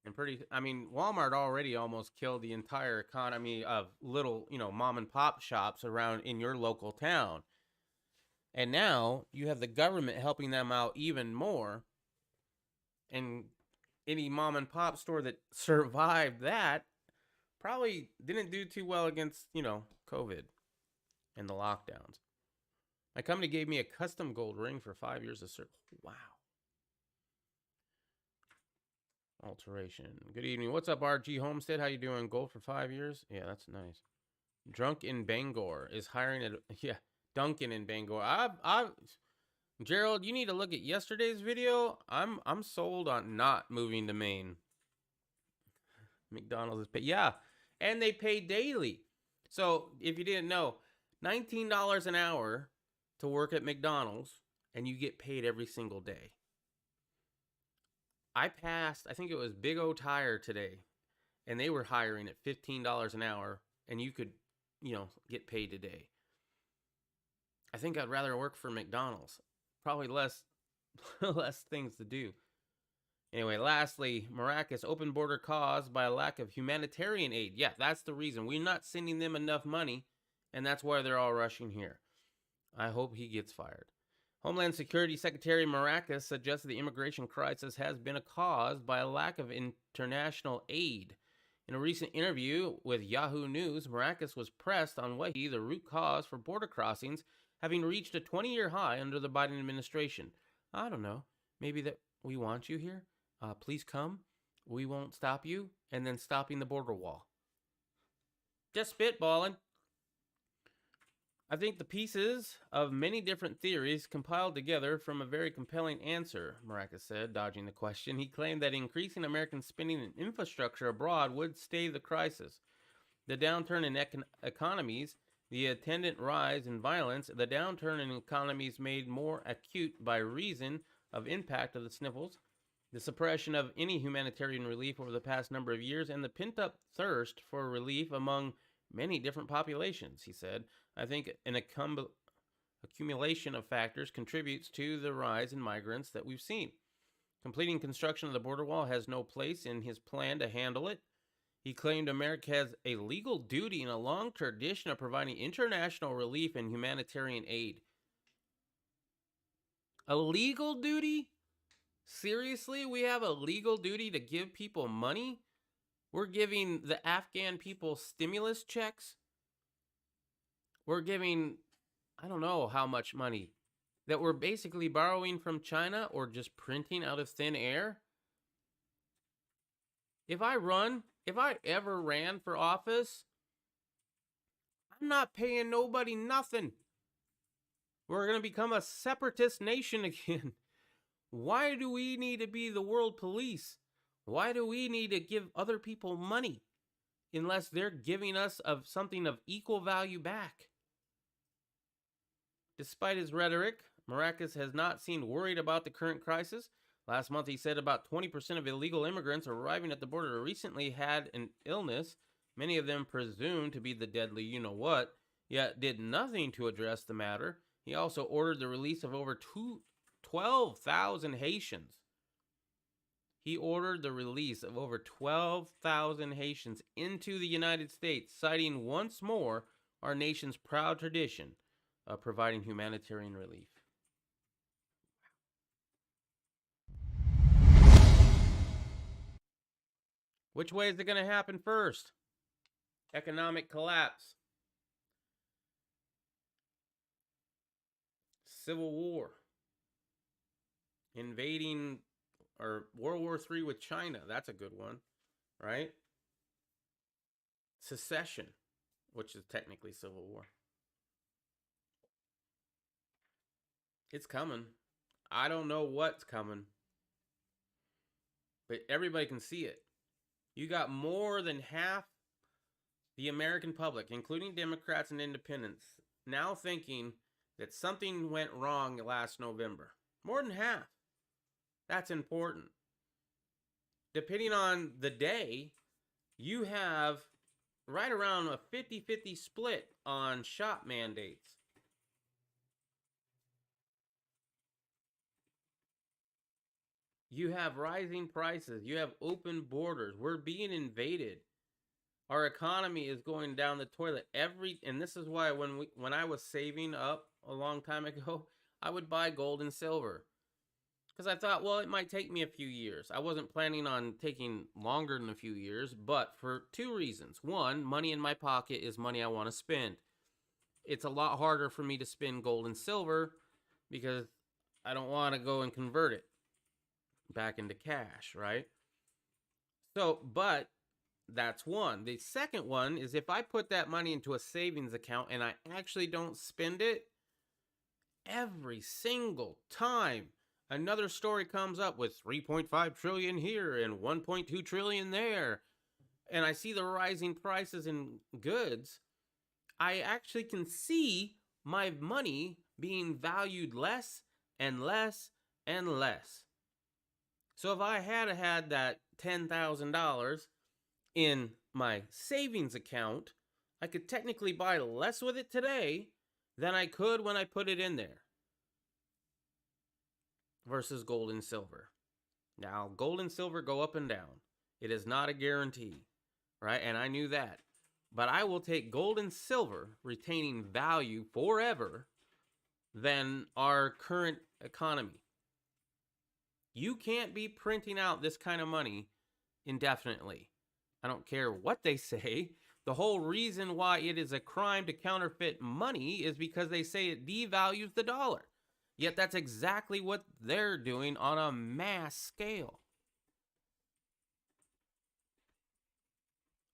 Speaker 3: And Walmart already almost killed the entire economy of little, mom and pop shops around in your local town. And now you have the government helping them out even more. And any mom and pop store that survived that probably didn't do too well against, COVID and the lockdowns. My company gave me a custom gold ring for 5 years of service. Wow. Alteration. Good evening. What's up, RG Homestead? How you doing? Gold for 5 years? Yeah, that's nice. Drunk in Bangor is hiring at Duncan in Bangor. Gerald, you need to look at yesterday's video. I'm sold on not moving to Maine. McDonald's is and they pay daily. So if you didn't know, $19 an hour to work at McDonald's, and you get paid every single day. I passed, I think it was Big O Tire today, and they were hiring at $15 an hour, and you could, get paid today. I think I'd rather work for McDonald's. Probably less things to do. Anyway, lastly, Maracas, open border caused by a lack of humanitarian aid. Yeah, that's the reason. We're not sending them enough money, and that's why they're all rushing here. I hope he gets fired. Homeland Security Secretary Maracas suggested the immigration crisis has been caused by a lack of international aid. In a recent interview with Yahoo News, Maracas was pressed on what the root cause for border crossings having reached a 20-year high under the Biden administration. I don't know. Maybe that we want you here. Please come. We won't stop you. And then stopping the border wall. Just spitballing. I think the pieces of many different theories compiled together from a very compelling answer, Maracas said, dodging the question. He claimed that increasing American spending in infrastructure abroad would stave the crisis. The downturn in economies, the attendant rise in violence, the downturn in economies made more acute by reason of impact of the sniffles, the suppression of any humanitarian relief over the past number of years, and the pent-up thirst for relief among many different populations, he said. I think an accumulation of factors contributes to the rise in migrants that we've seen. Completing construction of the border wall has no place in his plan to handle it. He claimed America has a legal duty and a long tradition of providing international relief and humanitarian aid. A legal duty? Seriously, we have a legal duty to give people money? We're giving the Afghan people stimulus checks. We're giving, I don't know how much money that we're basically borrowing from China or just printing out of thin air. If I ever ran for office, I'm not paying nobody nothing. We're going to become a separatist nation again. Why do we need to be the world police? Why do we need to give other people money unless they're giving us of something of equal value back? Despite his rhetoric, Maracas has not seemed worried about the current crisis. Last month, he said about 20% of illegal immigrants arriving at the border recently had an illness, many of them presumed to be the deadly you-know-what, yet did nothing to address the matter. He also ordered the release of over 12,000 Haitians. He ordered the release of over 12,000 Haitians into the United States, citing once more our nation's proud tradition of providing humanitarian relief. Which way is it going to happen first? Economic collapse. Civil War. Invading, or World War III with China. That's a good one, right? Secession, which is technically Civil War. It's coming. I don't know what's coming, but everybody can see it. You got more than half the American public, including Democrats and independents, now thinking that something went wrong last November. More than half. That's important. Depending on the day, you have right around a 50-50 split on shop mandates. You have rising prices. You have open borders. We're being invaded. Our economy is going down the toilet. And this is why when I was saving up a long time ago, I would buy gold and silver. Because I thought, well, it might take me a few years. I wasn't planning on taking longer than a few years, but for two reasons. One, money in my pocket is money I want to spend. It's a lot harder for me to spend gold and silver because I don't want to go and convert it back into cash, right? So, but that's one. The second one is if I put that money into a savings account and I actually don't spend it, every single time another story comes up with 3.5 trillion here and 1.2 trillion there, and I see the rising prices in goods, I actually can see my money being valued less and less and less. So if I had that $10,000 in my savings account, I could technically buy less with it today than I could when I put it in there. Versus gold and silver. Now, gold and silver go up and down. It is not a guarantee, right? And I knew that. But I will take gold and silver retaining value forever than our current economy. You can't be printing out this kind of money indefinitely. I don't care what they say. The whole reason why it is a crime to counterfeit money is because they say it devalues the dollar. Yet that's exactly what they're doing on a mass scale.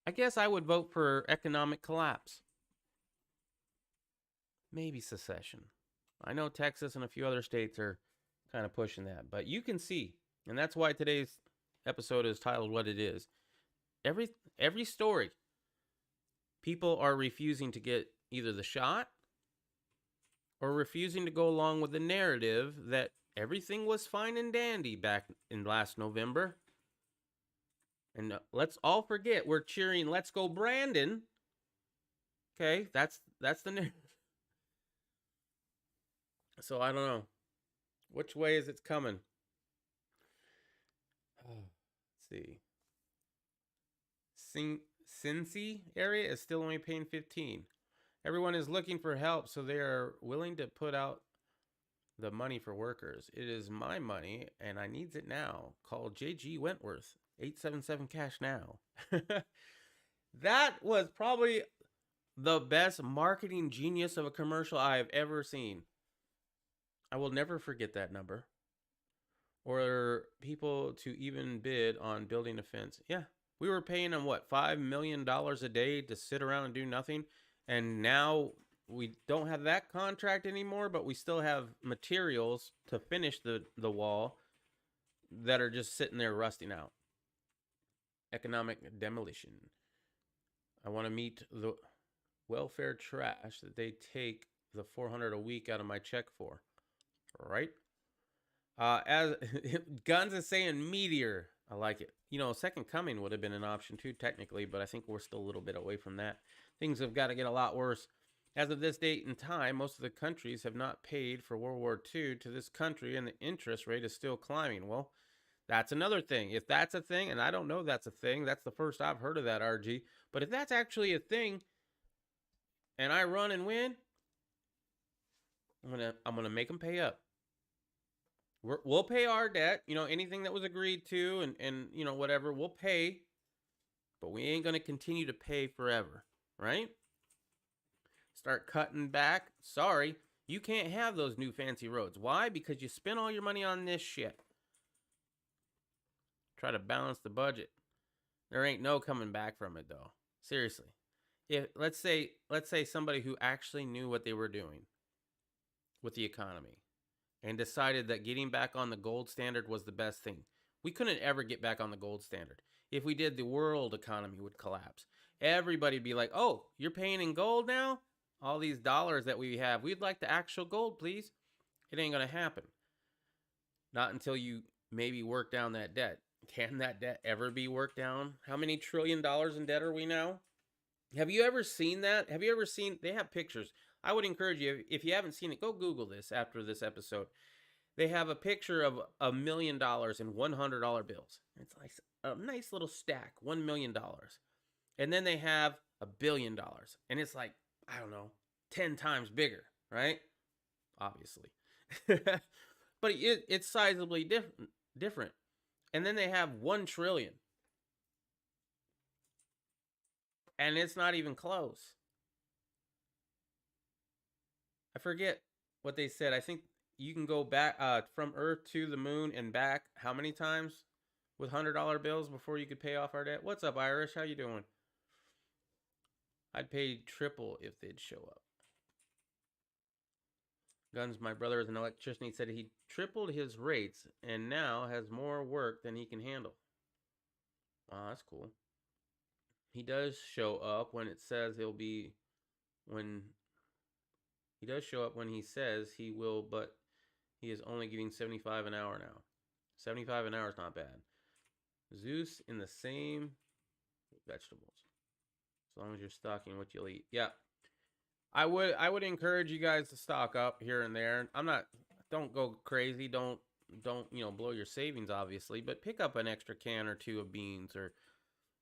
Speaker 3: I guess I would vote for economic collapse. Maybe secession. I know Texas and a few other states are kind of pushing that, but you can see, and that's why today's episode is titled what it is. Every story, people are refusing to get either the shot or refusing to go along with the narrative that everything was fine and dandy back in last November. And let's all forget, we're cheering, let's go Brandon. Okay, that's the narrative. So I don't know. Which way is it coming? Let's see. Cincy area is still only paying 15. Everyone is looking for help, so they are willing to put out the money for workers. It is my money, and I needs it now. Call JG Wentworth, 877 cash now. That was probably the best marketing genius of a commercial I have ever seen. I will never forget that number. Or people to even bid on building a fence. Yeah, we were paying them, what, $5 million a day to sit around and do nothing? And now we don't have that contract anymore, but we still have materials to finish the wall that are just sitting there rusting out. Economic demolition. I want to meet the welfare trash that they take the $400 a week out of my check for. Right? As Guns is saying meteor. I like it. You know, Second Coming would have been an option too, technically, but I think we're still a little bit away from that. Things have got to get a lot worse. As of this date and time, most of the countries have not paid for World War II to this country, and the interest rate is still climbing. Well, that's another thing. If that's a thing, and I don't know that's a thing, that's the first I've heard of that, RG. But if that's actually a thing, and I run and win, I'm gonna make them pay up. We'll pay our debt, you know, anything that was agreed to, and you know, whatever, we'll pay, but we ain't gonna continue to pay forever, right? Start cutting back. Sorry, you can't have those new fancy roads. Why? Because you spent all your money on this shit. Try to balance the budget. There ain't no coming back from it, though. Seriously. If let's say somebody who actually knew what they were doing with the economy and decided that getting back on the gold standard was the best thing. We couldn't ever get back on the gold standard. If we did, the world economy would collapse. everybody would be like, oh, you're paying in gold now? All these dollars that we have, we'd like the actual gold, please. It ain't going to happen. Not until you maybe work down that debt. Can that debt ever be worked down? How many $1 trillion in debt are we now? Have you ever seen that? Have you ever seen, they have pictures. I would encourage you, if you haven't seen it, go Google this after this episode. They have a picture of $1 million in $100 bills. It's like a nice little stack, $1 million. And then they have $1 billion. And it's like, I don't know, 10 times bigger, right? Obviously. But it's sizably different. And then they have 1 trillion. And it's not even close. I forget what they said. I think you can go back from Earth to the moon and back how many times with $100 bills before you could pay off our debt? What's up, Irish? How you doing? I'd pay triple if they'd show up. Guns, my brother is an electrician. He said he tripled his rates and now has more work than he can handle. Wow, that's cool. He does show up when it says he'll be, when he does show up when he says he will, but he is only giving 75 an hour now. 75 an hour is not bad. Zeus in the same vegetables. As long as you're stocking what you'll eat. Yeah. I would encourage you guys to stock up here and there. Don't go crazy. Don't blow your savings, obviously, but pick up an extra can or two of beans or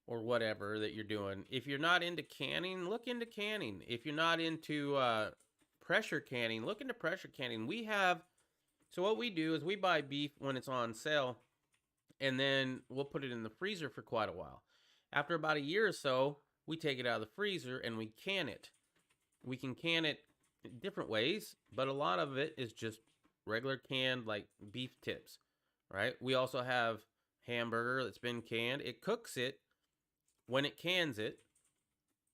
Speaker 3: whatever that you're doing. If you're not into canning, look into canning. If you're not into pressure canning, look into pressure canning. So what we do is we buy beef when it's on sale, and then we'll put it in the freezer for quite a while. After about a year or so, we take it out of the freezer and we can it. We can can it different ways, but a lot of it is just regular canned, like beef tips, right? We also have hamburger that's been canned. It cooks it when it cans it,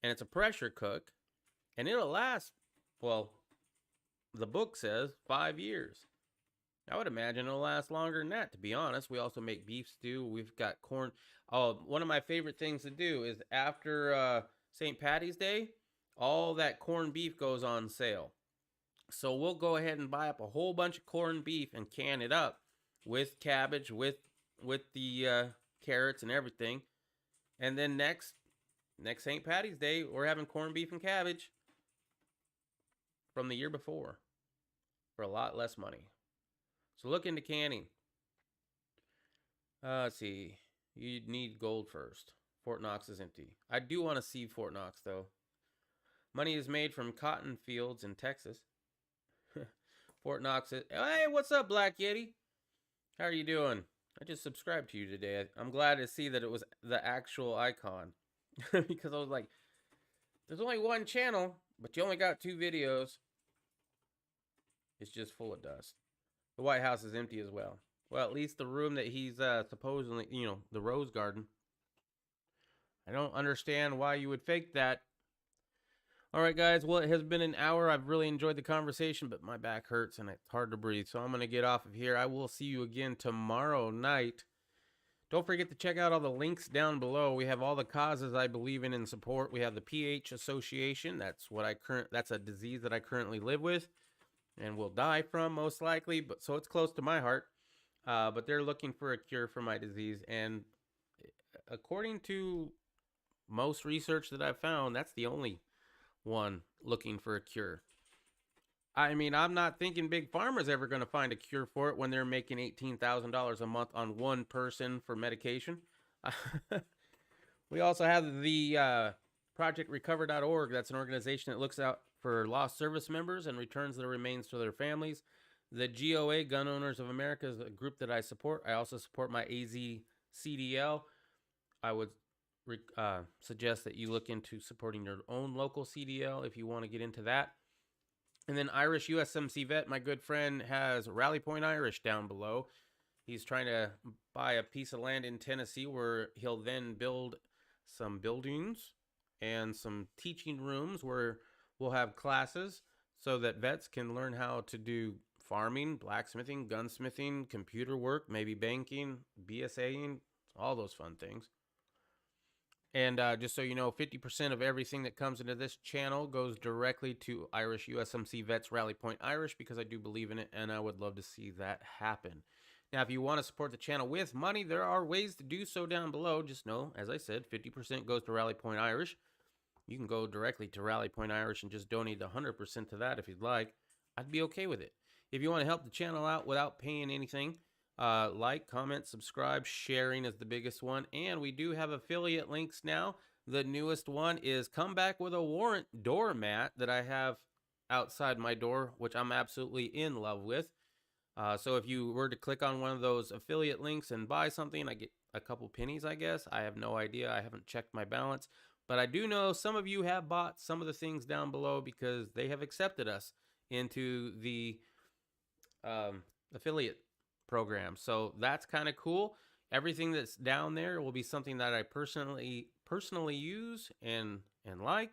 Speaker 3: and it's a pressure cook, and it'll last, well, the book says 5 years. I would imagine it'll last longer than that, to be honest. We also make beef stew. We've got corn. Oh, one of my favorite things to do is after St. Patty's Day, all that corned beef goes on sale. So we'll go ahead and buy up a whole bunch of corned beef and can it up with cabbage, with the carrots and everything. And then next St. Patty's Day, we're having corned beef and cabbage from the year before for a lot less money. So look into canning. Let's see. You'd need gold first. Fort Knox is empty. I do want to see Fort Knox, though. Money is made from cotton fields in Texas. Fort Knox is... Hey, what's up, Black Yeti? How are you doing? I just subscribed to you today. I'm glad to see that it was the actual icon. Because I was like, there's only one channel, but you only got 2 videos. It's just full of dust. The White House is empty as well. Well, at least the room that he's supposedly, the Rose Garden. I don't understand why you would fake that. All right, guys. Well, it has been an hour. I've really enjoyed the conversation, but my back hurts and it's hard to breathe. So I'm going to get off of here. I will see you again tomorrow night. Don't forget to check out all the links down below. We have all the causes I believe in and support. We have the PH Association. That's a disease that I currently live with and will die from most likely, but so it's close to my heart. But they're looking for a cure for my disease, and according to most research that I've found, that's the only one looking for a cure. I mean, I'm not thinking Big Pharma's ever going to find a cure for it when they're making $18,000 a month on one person for medication. We also have the ProjectRecover.org. That's an organization that looks out for lost service members and returns their remains to their families. The GOA, Gun Owners of America, is a group that I support. I also support my AZ CDL. I would suggest that you look into supporting your own local CDL if you want to get into that. And then Irish USMC Vet, my good friend, has Rally Point Irish down below. He's trying to buy a piece of land in Tennessee where he'll then build some buildings and some teaching rooms where we'll have classes so that vets can learn how to do farming, blacksmithing, gunsmithing, computer work, maybe banking, BSAing, all those fun things. And just so you know, 50% of everything that comes into this channel goes directly to Irish USMC Vets Rally Point Irish, because I do believe in it and I would love to see that happen. Now, if you want to support the channel with money, there are ways to do so down below. Just know, as I said, 50% goes to Rally Point Irish. You can go directly to Rally Point Irish and just donate 100% to that if you'd like. I'd be okay with it. If you want to help the channel out without paying anything, like, comment, subscribe, sharing is the biggest one. And we do have affiliate links now. The newest one is Come Back with a Warrant doormat that I have outside my door, which I'm absolutely in love with. So if you were to click on one of those affiliate links and buy something, I get a couple pennies, I guess. I have no idea. I haven't checked my balance. But I do know some of you have bought some of the things down below because they have accepted us into the affiliate program. So that's kind of cool. Everything that's down there will be something that I personally use and like.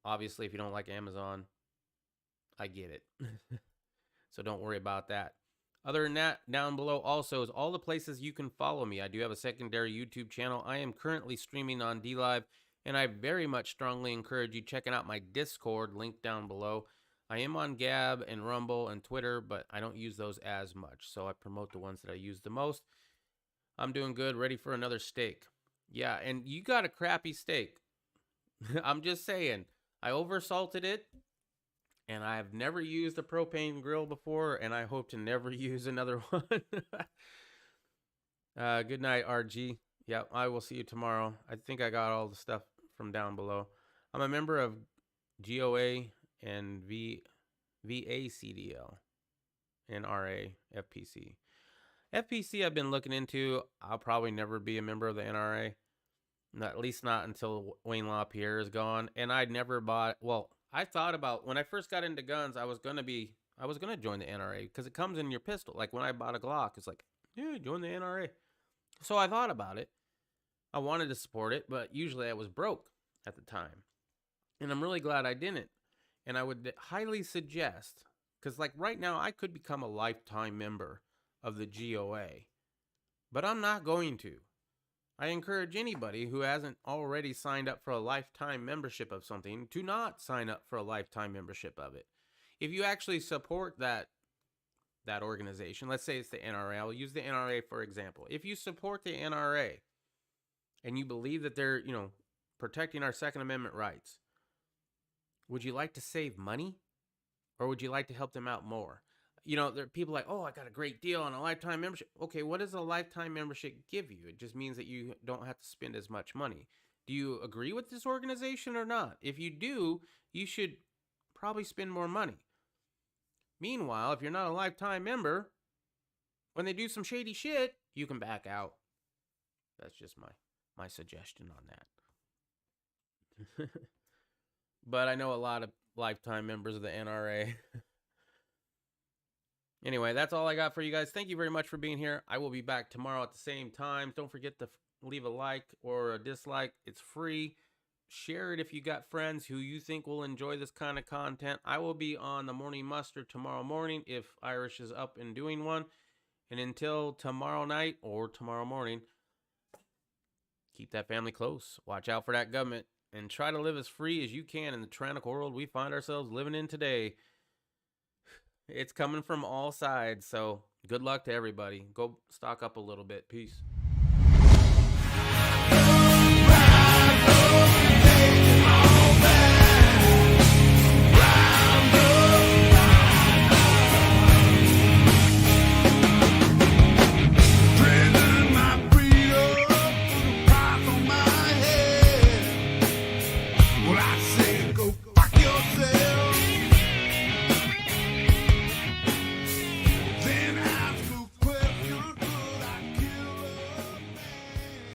Speaker 3: Obviously, if you don't like Amazon, I get it. So don't worry about that. Other than that, down below also is all the places you can follow me. I do have a secondary YouTube channel. I am currently streaming on DLive, and I very much strongly encourage you checking out my Discord, link down below. I am on Gab and Rumble and Twitter, but I don't use those as much, so I promote the ones that I use the most. I'm doing good, ready for another steak. Yeah, and you got a crappy steak. I'm just saying. I oversalted it. And I've never used a propane grill before, and I hope to never use another one. Good night, RG. Yep, I will see you tomorrow. I think I got all the stuff from down below. I'm a member of GOA and VACDL and RA FPC. FPC I've been looking into. I'll probably never be a member of the NRA. At least not until Wayne LaPierre is gone. And I'd never bought, well, I thought about when I first got into guns, I was gonna join the NRA because it comes in your pistol. Like when I bought a Glock, it's like, yeah, join the NRA. So I thought about it. I wanted to support it, but usually I was broke at the time. And I'm really glad I didn't. And I would highly suggest, because like right now I could become a lifetime member of the GOA, but I'm not going to. I encourage anybody who hasn't already signed up for a lifetime membership of something to not sign up for a lifetime membership of it. If you actually support that organization, let's say it's the NRA. I'll use the NRA for example. If you support the NRA and you believe that they're, protecting our Second Amendment rights, would you like to save money or would you like to help them out more? There are people like, oh, I got a great deal on a lifetime membership. Okay, what does a lifetime membership give you? It just means that you don't have to spend as much money. Do you agree with this organization or not? If you do, you should probably spend more money. Meanwhile, if you're not a lifetime member, when they do some shady shit, you can back out. That's just my suggestion on that. But I know a lot of lifetime members of the NRA. Anyway, that's all I got for you guys. Thank you very much for being here. I will be back tomorrow at the same time. Don't forget to leave a like or a dislike. It's free. Share it if you got friends who you think will enjoy this kind of content. I will be on the Morning Muster tomorrow morning if Irish is up and doing one. And until tomorrow night or tomorrow morning, keep that family close. Watch out for that government. And try to live as free as you can in the tyrannical world we find ourselves living in today. It's coming from all sides, so good luck to everybody. Go stock up a little bit. Peace.
Speaker 2: Trading my freedom, price on my head. Well, I